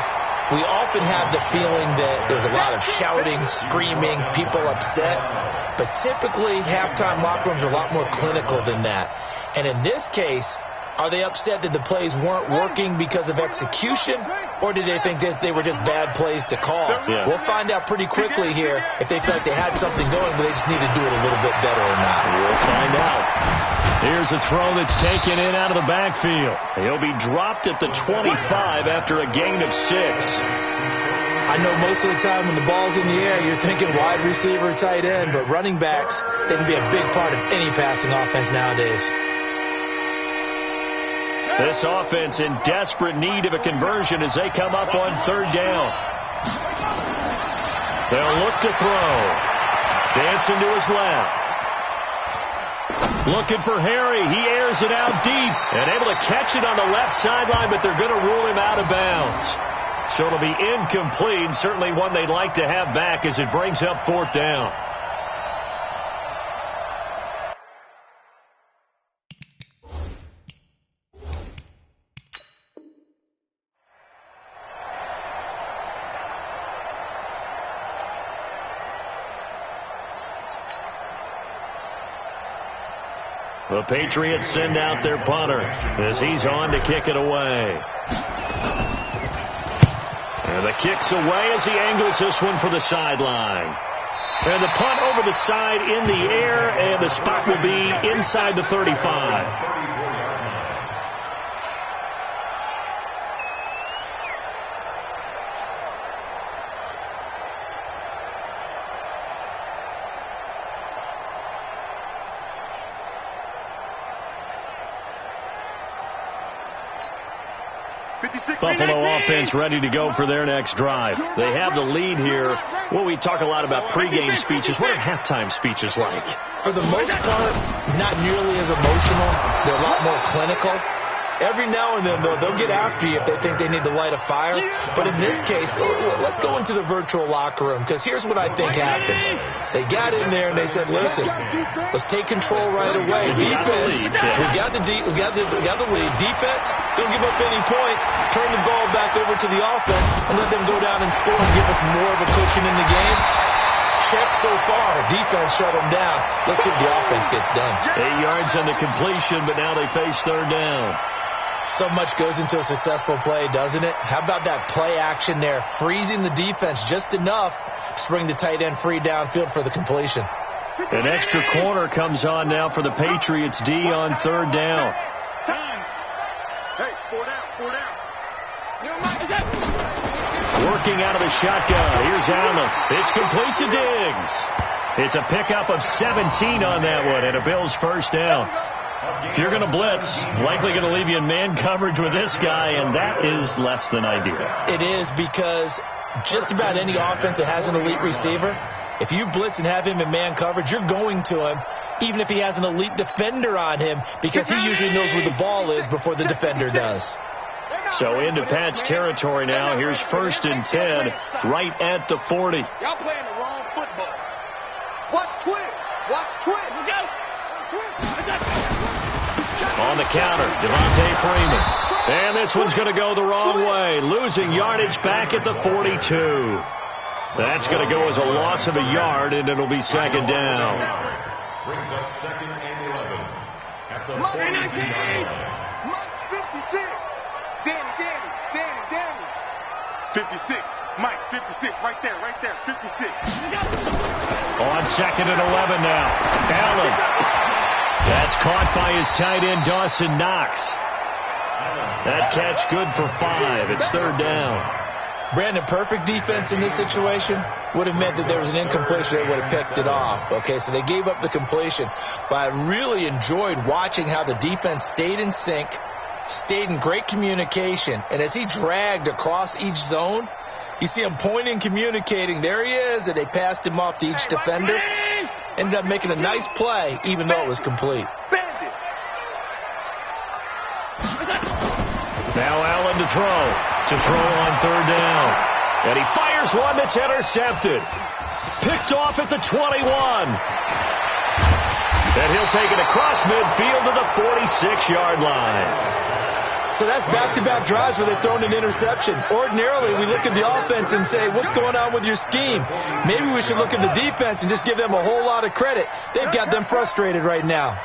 we often have the feeling that there's a lot of shouting, screaming, people upset. But typically, halftime locker rooms are a lot more clinical than that. And in this case, are they upset that the plays weren't working because of execution, or did they think they were just bad plays to call? Yeah. We'll find out pretty quickly here if they feel like they had something going, but they just need to do it a little bit better or not. We'll find out. Here's a throw that's taken in out of the backfield. He'll be dropped at the 25 after a gain of 6. I know most of the time when the ball's in the air, you're thinking wide receiver, tight end, but running backs, they can be a big part of any passing offense nowadays. This offense in desperate need of a conversion as they come up on third down. They'll look to throw. Dancing to his left. Looking for Harry. He airs it out deep and able to catch it on the left sideline, but they're going to rule him out of bounds. So it'll be incomplete, certainly one they'd like to have back as it brings up fourth down. The Patriots send out their punter as he's on to kick it away. And the kick's away as he angles this one for the sideline. And the punt over the side in the air, and the spot will be inside the 35. Buffalo offense ready to go for their next drive. They have the lead here. Well, we talk a lot about pregame speeches. What are halftime speeches like? For the most part, not nearly as emotional. They're a lot more clinical. Every now and then, though, they'll get after you if they think they need to light a fire. But in this case, let's go into the virtual locker room, because here's what I think happened. They got in there and they said, listen, let's take control right away. Defense, we got the lead. Defense, don't give up any points. Turn the ball back over to the offense and let them go down and score and give us more of a cushion in the game. Check so far. Defense shut them down. Let's see if the offense gets done. 8 yards on the completion, but now they face third down. So much goes into a successful play, doesn't it? How about that play action there? Freezing the defense just enough to bring the tight end free downfield for the completion. An extra corner comes on now for the Patriots D on third down. Hey, 4 down. Working out of the shotgun. Here's Allen. It's complete to Diggs. It's a pickup of 17 on that one and a Bills first down. If you're going to blitz, likely going to leave you in man coverage with this guy, and that is less than ideal. It is, because just about any offense that has an elite receiver, if you blitz and have him in man coverage, you're going to him, even if he has an elite defender on him, because he usually knows where the ball is before the defender does. So into Pat's territory now. Here's 1st and 10, right at the 40. Y'all playing the wrong football. Watch twitch. We go. On the counter, Devontae Freeman. And this one's going to go the wrong way. Losing yardage back at the 42. That's going to go as a loss of a yard, and it'll be second down. Brings up 2nd and 11 at the 42-yard line. 56. Danny. 56. Mike, 56, right there, 56. On 2nd and 11 now. Allen. That's caught by his tight end, Dawson Knox. That catch good for 5. It's 3rd down. Brandon, perfect defense in this situation would have meant that there was an incompletion. They would have picked it off. Okay, so they gave up the completion. But I really enjoyed watching how the defense stayed in sync, stayed in great communication. And as he dragged across each zone, you see him pointing, communicating. There he is, and they passed him off to each defender. Ended up making a nice play, even though it was complete. Now Allen to throw on 3rd down. And he fires one that's intercepted. Picked off at the 21. And he'll take it across midfield to the 46-yard line. So that's back-to-back drives where they've thrown an interception. Ordinarily, we look at the offense and say, what's going on with your scheme? Maybe we should look at the defense and just give them a whole lot of credit. They've got them frustrated right now.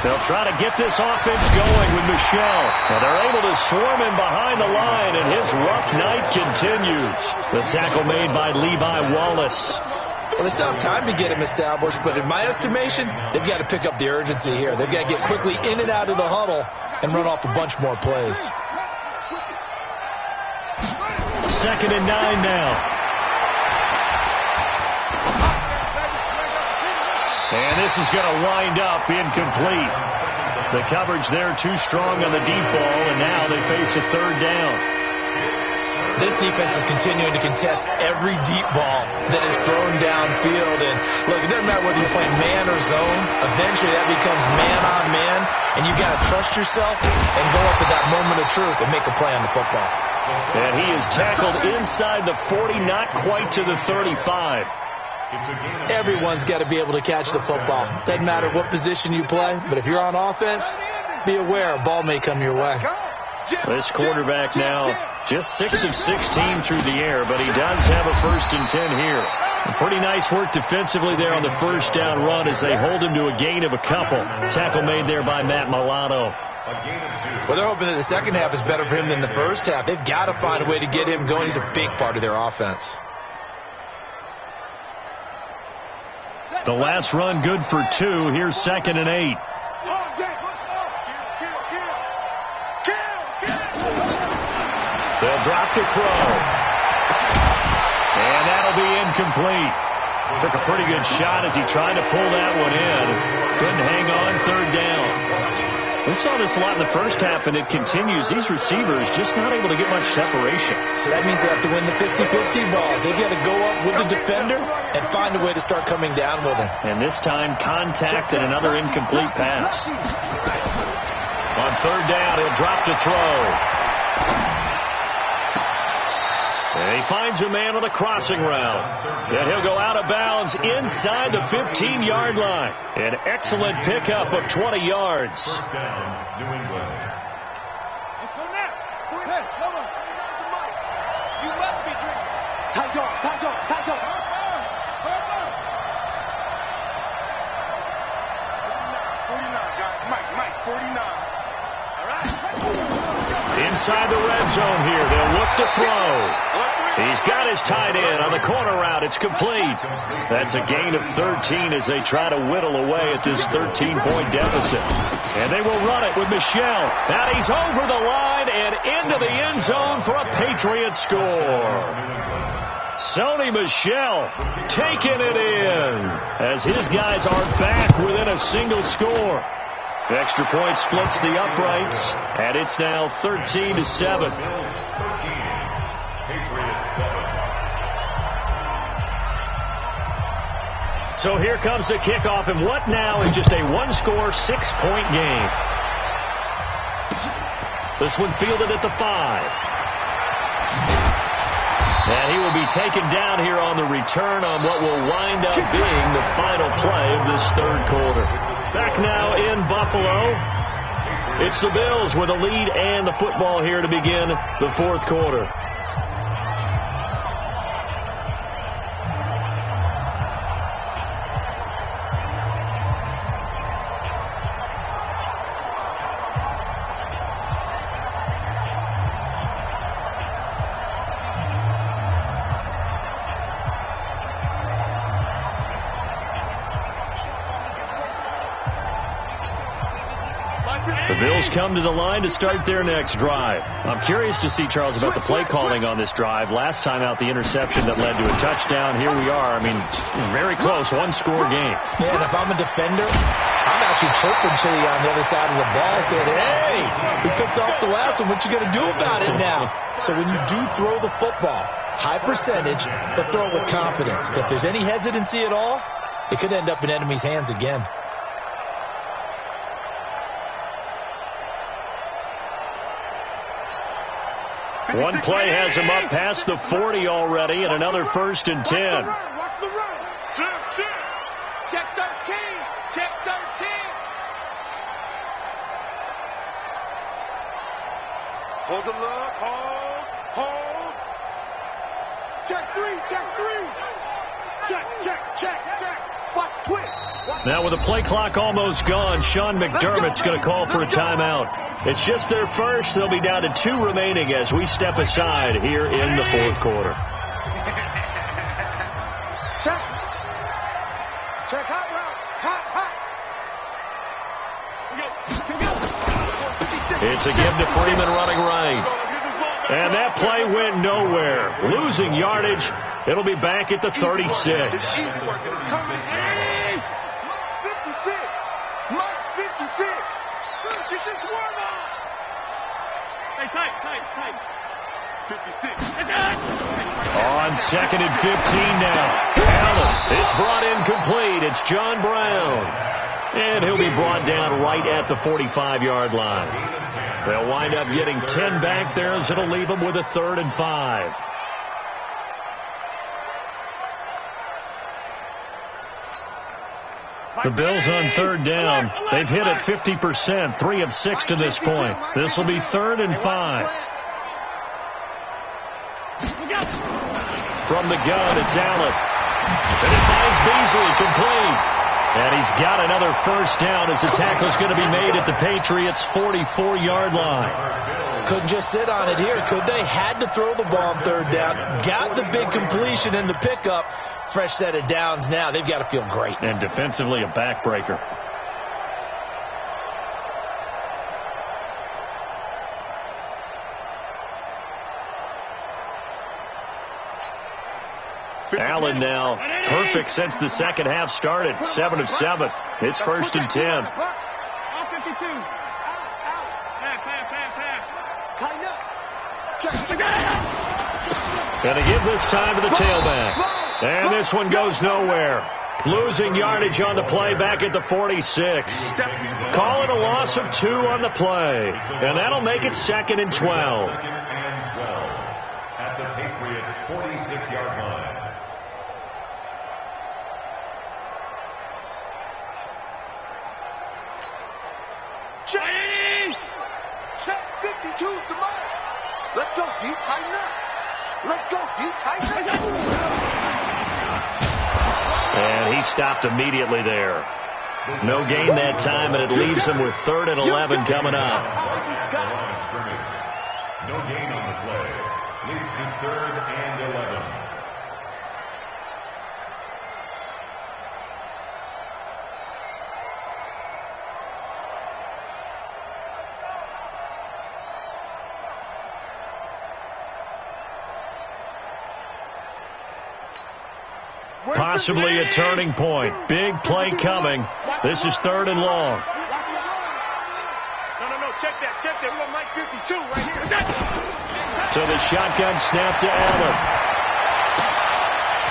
They'll try to get this offense going with Michel. Now they're able to swarm him behind the line, and his rough night continues. The tackle made by Levi Wallace. Well, they still have time to get him established, but in my estimation, they've got to pick up the urgency here. They've got to get quickly in and out of the huddle and run off a bunch more plays. 2nd and 9 now. And this is going to wind up incomplete. The coverage there too strong on the deep ball, and now they face a 3rd down. This defense is continuing to contest every deep ball that is thrown downfield. And look, it doesn't matter whether you're playing man or zone. Eventually that becomes man on man, and you've got to trust yourself and go up at that moment of truth and make a play on the football. And he is tackled inside the 40, not quite to the 35. Everyone's got to be able to catch the football. Doesn't matter what position you play, but if you're on offense, be aware a ball may come your way. This quarterback now just 6 of 16 through the air, but he does have a 1st and 10 here. And pretty nice work defensively there on the 1st down run as they hold him to a gain of a couple. Tackle made there by Matt Milano. Well, they're hoping that the second half is better for him than the first half. They've got to find a way to get him going. He's a big part of their offense. The last run good for 2. Here's 2nd and 8. They'll drop the throw. And that'll be incomplete. Took a pretty good shot as he tried to pull that one in. Couldn't hang on 3rd down. We saw this a lot in the first half, and it continues. These receivers just not able to get much separation. So that means they have to win the 50-50 balls. They've got to go up with the defender and find a way to start coming down with him. And this time, contact and another incomplete pass. On 3rd down, he'll drop to throw. And he finds a man on a crossing route. And he'll go out of bounds inside the 15-yard line. An excellent pickup of 20 yards. First down, New England. Let's go now. Hey, hold on. You must be drinking. Tight dog. 49, guys. Mike, 49. All right. Inside the red zone here. They'll look to throw. He's got his tight end on the corner route. It's complete. That's a gain of 13 as they try to whittle away at this 13-point deficit. And they will run it with Michel. And he's over the line and into the end zone for a Patriot score. Sony Michel taking it in as his guys are back within a single score. The extra point splits the uprights, and it's now 13-7. So here comes the kickoff, and what now is just a one-score, 6-point game. This one fielded at the 5. And he will be taken down here on the return on what will wind up being the final play of this 3rd quarter. Back now in Buffalo. It's the Bills with a lead and the football here to begin the 4th quarter. Bills come to the line to start their next drive. I'm curious to see, Charles, about the play calling on this drive. Last time out, the interception that led to a touchdown. Here we are. I mean, very close, one-score game. Yeah, and if I'm a defender, I'm actually chirping Chili on the other side of the ball, saying, hey, we picked off the last one. What you going to do about it now? So when you do throw the football, high percentage, but throw it with confidence. If there's any hesitancy at all, it could end up in enemy's hands again. One play has him up past the 40 already, and another 1st and 10. Watch the run. Check 13. Check 13. Hold the look. Hold. Check 3. Check 3. Check. Watch twist. Now with the play clock almost gone, Sean McDermott's going to call for a timeout. It's just their first. They'll be down to 2 remaining as we step aside here in the 4th quarter. Check hot route. Hot. It's a give to Freeman running right. And that play went nowhere. Losing yardage. It'll be back at the 36. 56. Get this one on. Hey, tight. 56. On 2nd and 15 now. Allen, it's brought in complete. It's John Brown. And he'll be brought down right at the 45-yard line. They'll wind up getting 10 back there as it'll leave them with a 3rd and 5. The Bills on 3rd down. They've hit it 50%, 3 of 6 to this point. This will be 3rd and 5. From the gun, it's Allen. And it finds Beasley complete. And he's got another 1st down as the tackle's going to be made at the Patriots' 44-yard line. Couldn't just sit on it here, could they? Had to throw the ball on 3rd down. Got the big completion in the pickup. Fresh set of downs now. They've got to feel great. And defensively, a backbreaker. Allen now perfect since the second half started. 7 of 7. It's 1st and 10. All 52. Tighten up. Gonna give this time to the tailback. And this one goes nowhere. Losing yardage on the play back at the 46. Call it a loss of 2 on the play. And that'll make it 2nd and 12. At the Patriots' 46-yard line. Check 52's the mark. Let's go deep, tighten up. And he stopped immediately there. No gain that time, and it leaves him with 3rd and 11 coming up. No gain on the play. Leads to 3rd and 11. Possibly a turning point. Big play coming. This is 3rd and long. No. Check that. We got Mike 52 right here. So the shotgun snap to Allen.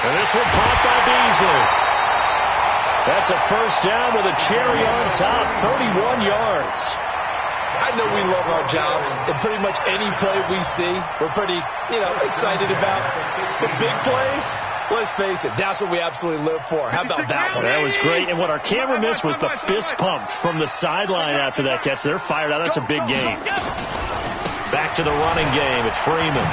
And this one popped by Beasley. That's a 1st down with a cherry on top. 31 yards. I know we love our jobs, and pretty much any play we see, we're pretty, excited about. The big plays, let's face it, that's what we absolutely live for. How about that one? That was great. And what our camera missed was the fist pump from the sideline after that catch. They're fired out. That's a big game. Back to the running game. It's Freeman.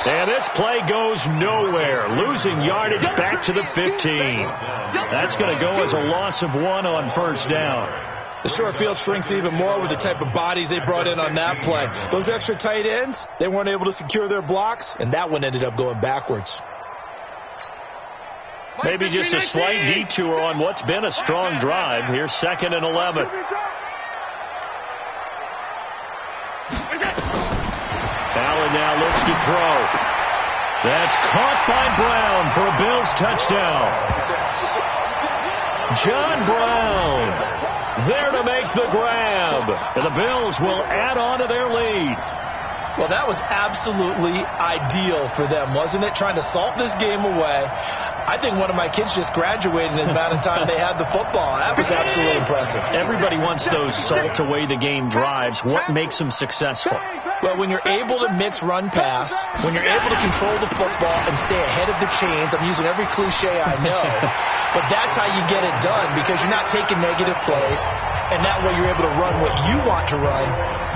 And this play goes nowhere. Losing yardage back to the 15. That's going to go as a loss of 1 on 1st down. The short field shrinks even more with the type of bodies they brought in on that play. Those extra tight ends, they weren't able to secure their blocks, and that one ended up going backwards. Maybe just a slight detour on what's been a strong drive. Here's 2nd and 11. and now looks to throw. That's caught by Brown for a Bills touchdown. John Brown there to make the grab. And the Bills will add on to their lead. Well, that was absolutely ideal for them, wasn't it? Trying to salt this game away. I think one of my kids just graduated in the amount of time they had the football. That was absolutely impressive. Everybody wants those salt away the game drives. What makes them successful? Well, when you're able to mix run-pass, when you're able to control the football and stay ahead of the chains, I'm using every cliche I know, but that's how you get it done because you're not taking negative plays, and that way you're able to run what you want to run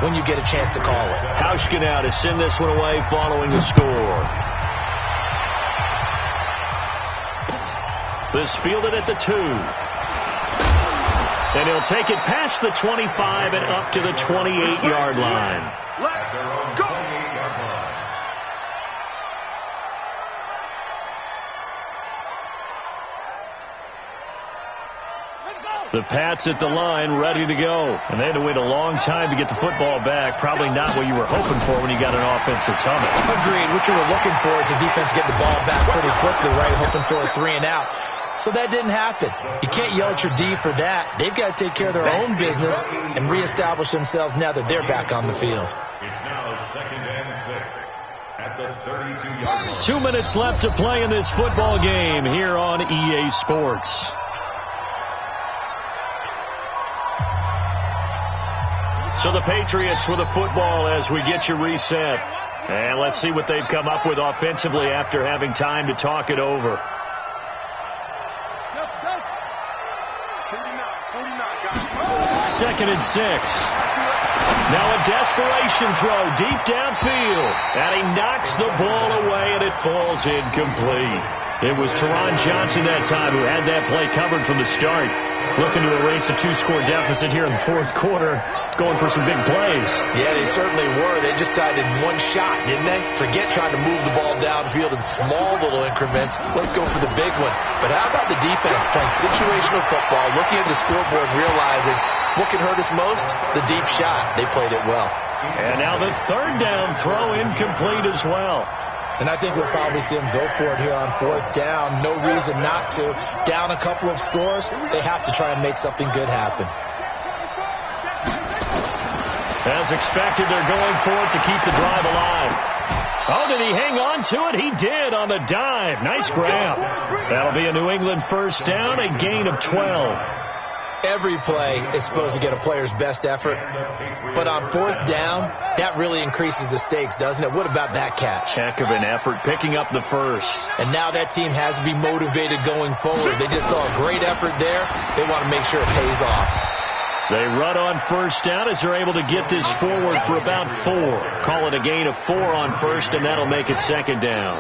when you get a chance to call it. Hauschka now to send this one away following the score. This fielded at the 2. And he'll take it past the 25 and up to the 28-yard line. Let's go! The Pats at the line, ready to go. And they had to wait a long time to get the football back. Probably not what you were hoping for when you got an offense that's humming. Agreed. What you were looking for is the defense get the ball back pretty quickly, right? Hoping for a 3 and out. So that didn't happen. You can't yell at your D for that. They've got to take care of their own business and reestablish themselves now that they're back on the field. It's now 2nd and 6 at the 32-yard line. 2 minutes left to play in this football game here on EA Sports. So the Patriots with the football as we get you reset. And let's see what they've come up with offensively after having time to talk it over. 2nd and 6. Now a desperation throw deep downfield. And he knocks the ball away and it falls incomplete. It was Teron Johnson that time who had that play covered from the start. Looking to erase a 2-score deficit here in the 4th quarter. Going for some big plays. Yeah, they certainly were. They just decided one shot, didn't they? Forget trying to move the ball downfield in small little increments. Let's go for the big one. But how about the defense playing situational football, looking at the scoreboard, realizing what can hurt us most? The deep shot. They played it well. And now the 3rd down throw incomplete as well. And I think we'll probably see them go for it here on 4th down. No reason not to. Down a couple of scores, they have to try and make something good happen. As expected, they're going for it to keep the drive alive. Oh, did he hang on to it? He did on the dive. Nice grab. That'll be a New England 1st down, a gain of 12. Every play is supposed to get a player's best effort. But on 4th down, that really increases the stakes, doesn't it? What about that catch? Heck of an effort, picking up the 1st. And now that team has to be motivated going forward. They just saw a great effort there. They want to make sure it pays off. They run on 1st down as they're able to get this forward for about 4. Call it a gain of 4 on 1st, and that'll make it 2nd down.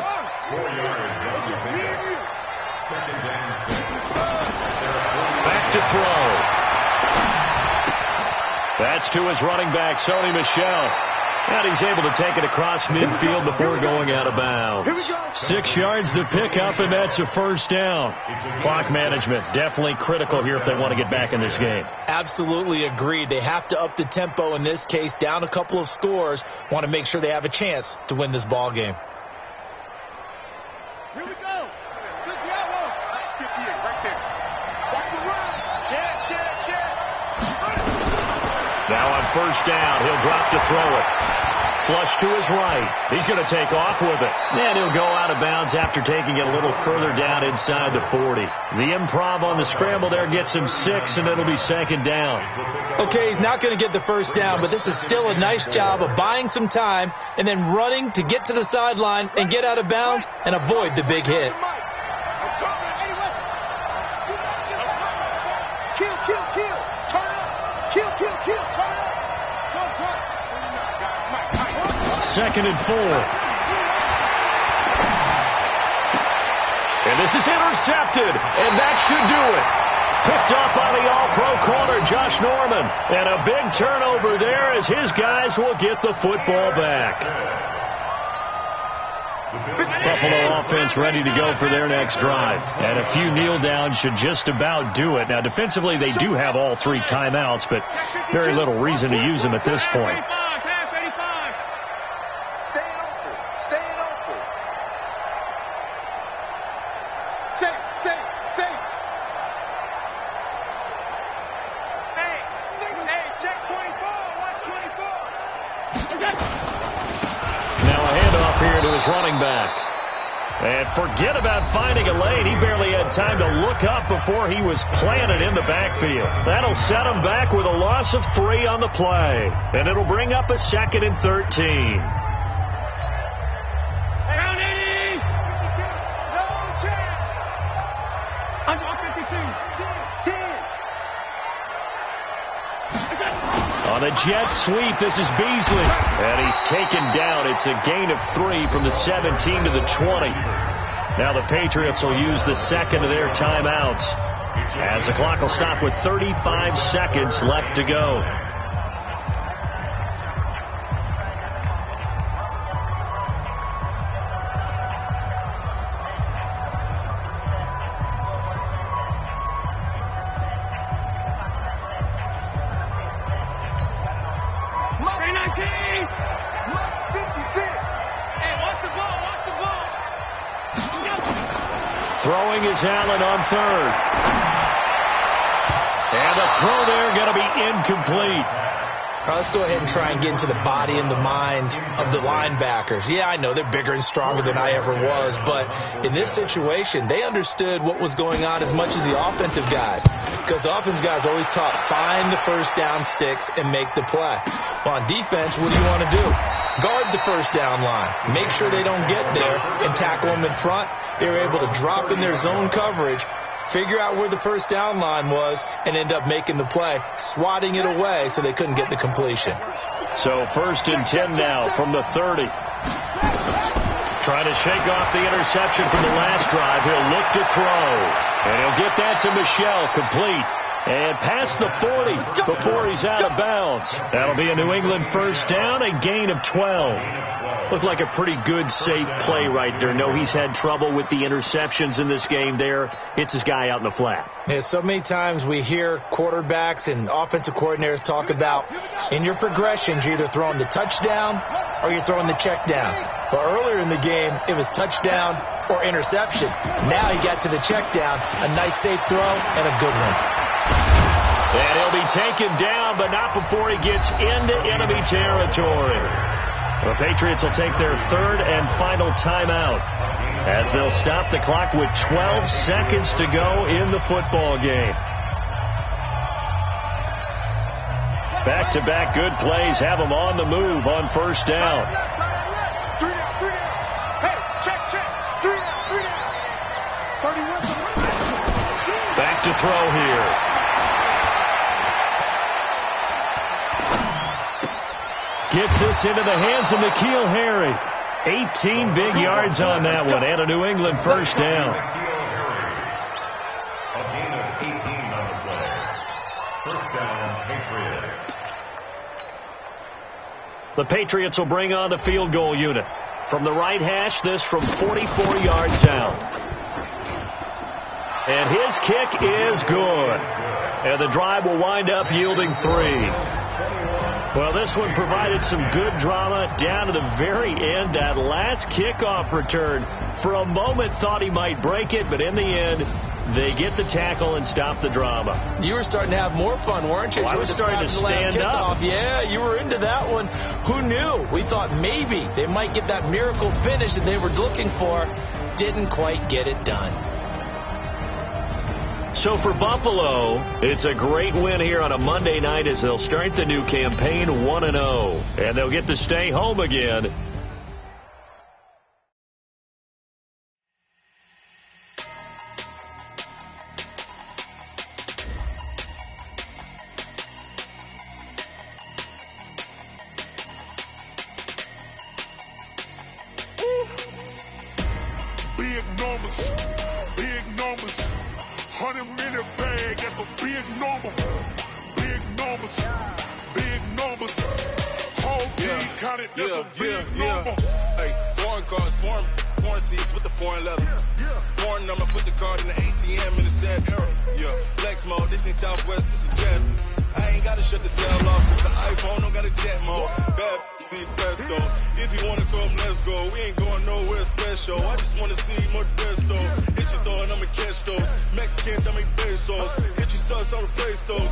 4 yards up to 6. 2nd and 6. Back to throw. That's to his running back, Sony Michel. And he's able to take it across midfield before going out of bounds. 6 yards to pick up, and that's a 1st down. Clock management definitely critical here if they want to get back in this game. Absolutely agreed. They have to up the tempo in this case, down a couple of scores. Want to make sure they have a chance to win this ball game. Here we go. 58 right there. Back to run. Now on 1st down, he'll drop to throw it. Flush to his right. He's going to take off with it. And he'll go out of bounds after taking it a little further down inside the 40. The improv on the scramble there gets him 6, and it'll be 2nd down. Okay, he's not going to get the 1st down, but this is still a nice job of buying some time and then running to get to the sideline and get out of bounds and avoid the big hit. Second and 4. And this is intercepted, and that should do it. Picked up by the all-pro corner, Josh Norman. And a big turnover there as his guys will get the football back. Buffalo offense ready to go for their next drive. And a few kneel downs should just about do it. Now, defensively, they do have all 3 timeouts, but very little reason to use them at this point. Staying on Eagles running back. And forget about finding a lane. He barely had time to look up before he was planted in the backfield. That'll set him back with a loss of 3 on the play. And it'll bring up a 2nd and 13. On a jet sweep, this is Beasley. And he's taken down. It's a gain of 3 from the 17 to the 20. Now the Patriots will use the 2nd of their timeouts, as the clock will stop with 35 seconds left to go. Throwing is Allen on 3rd. And the throw there going to be incomplete. All right, let's go ahead and try and get into the body and the mind of the linebackers. Yeah, I know they're bigger and stronger than I ever was, but in this situation, they understood what was going on as much as the offensive guys, because the offensive guys always taught find the first down sticks and make the play. Well, on defense, what do you want to do? Guard the first down line. Make sure they don't get there and tackle them in front. They were able to drop in their zone coverage, figure out where the first down line was, and end up making the play, swatting it away so they couldn't get the completion. So 1st and 10 now from the 30. Trying to shake off the interception from the last drive. He'll look to throw. And he'll get that to Michel, complete. And past the 40 before he's out of bounds. That'll be a New England first down, a gain of 12. Looked like a pretty good, safe play right there. No, he's had trouble with the interceptions in this game there. Hits his guy out in the flat. Yeah, so many times we hear quarterbacks and offensive coordinators talk about in your progressions, you're either throwing the touchdown or you're throwing the check down. But earlier in the game, it was touchdown or interception. Now he got to the check down, a nice safe throw and a good one. And he'll be taken down, but not before he gets into enemy territory. The Patriots will take their 3rd and final timeout, as they'll stop the clock with 12 seconds to go in the football game. Back-to-back good plays have them on the move on first down. Hey, check. 3 down. 31. Back to throw here. Gets this into the hands of N'Keal Harry. 18 big yards on that one, and a New England first down. A gain of 18 on the play. First down, Patriots. The Patriots will bring on the field goal unit. From the right hash, this from 44 yards out. And his kick is good. And the drive will wind up yielding 3. Well, this one provided some good drama down to the very end. That last kickoff return, for a moment, thought he might break it, but in the end, they get the tackle and stop the drama. You were starting to have more fun, weren't you? Well, I was starting to stand up. Yeah, you were into that one. Who knew? We thought maybe they might get that miracle finish that they were looking for. Didn't quite get it done. So for Buffalo, it's a great win here on a Monday night as they'll start the new campaign 1-0. And they'll get to stay home again. Big numbers. 100-minute bag, that's a big number. Big numbers. Whole team counted, that's a big number. Hey, foreign cards, foreign seats with the foreign leather. Foreign number, put the card in the ATM in the sad era. Yeah, flex mode, this ain't Southwest, this is Jet. I ain't gotta shut the tail off, cause the iPhone don't got a jet mode. Bad be presto. If you wanna come, let's go. We ain't going nowhere special. I just wanna see more Modesto. Hit your store and I'ma catch those. Mexicans, I make pesos. Hit your sus, I'll replace those.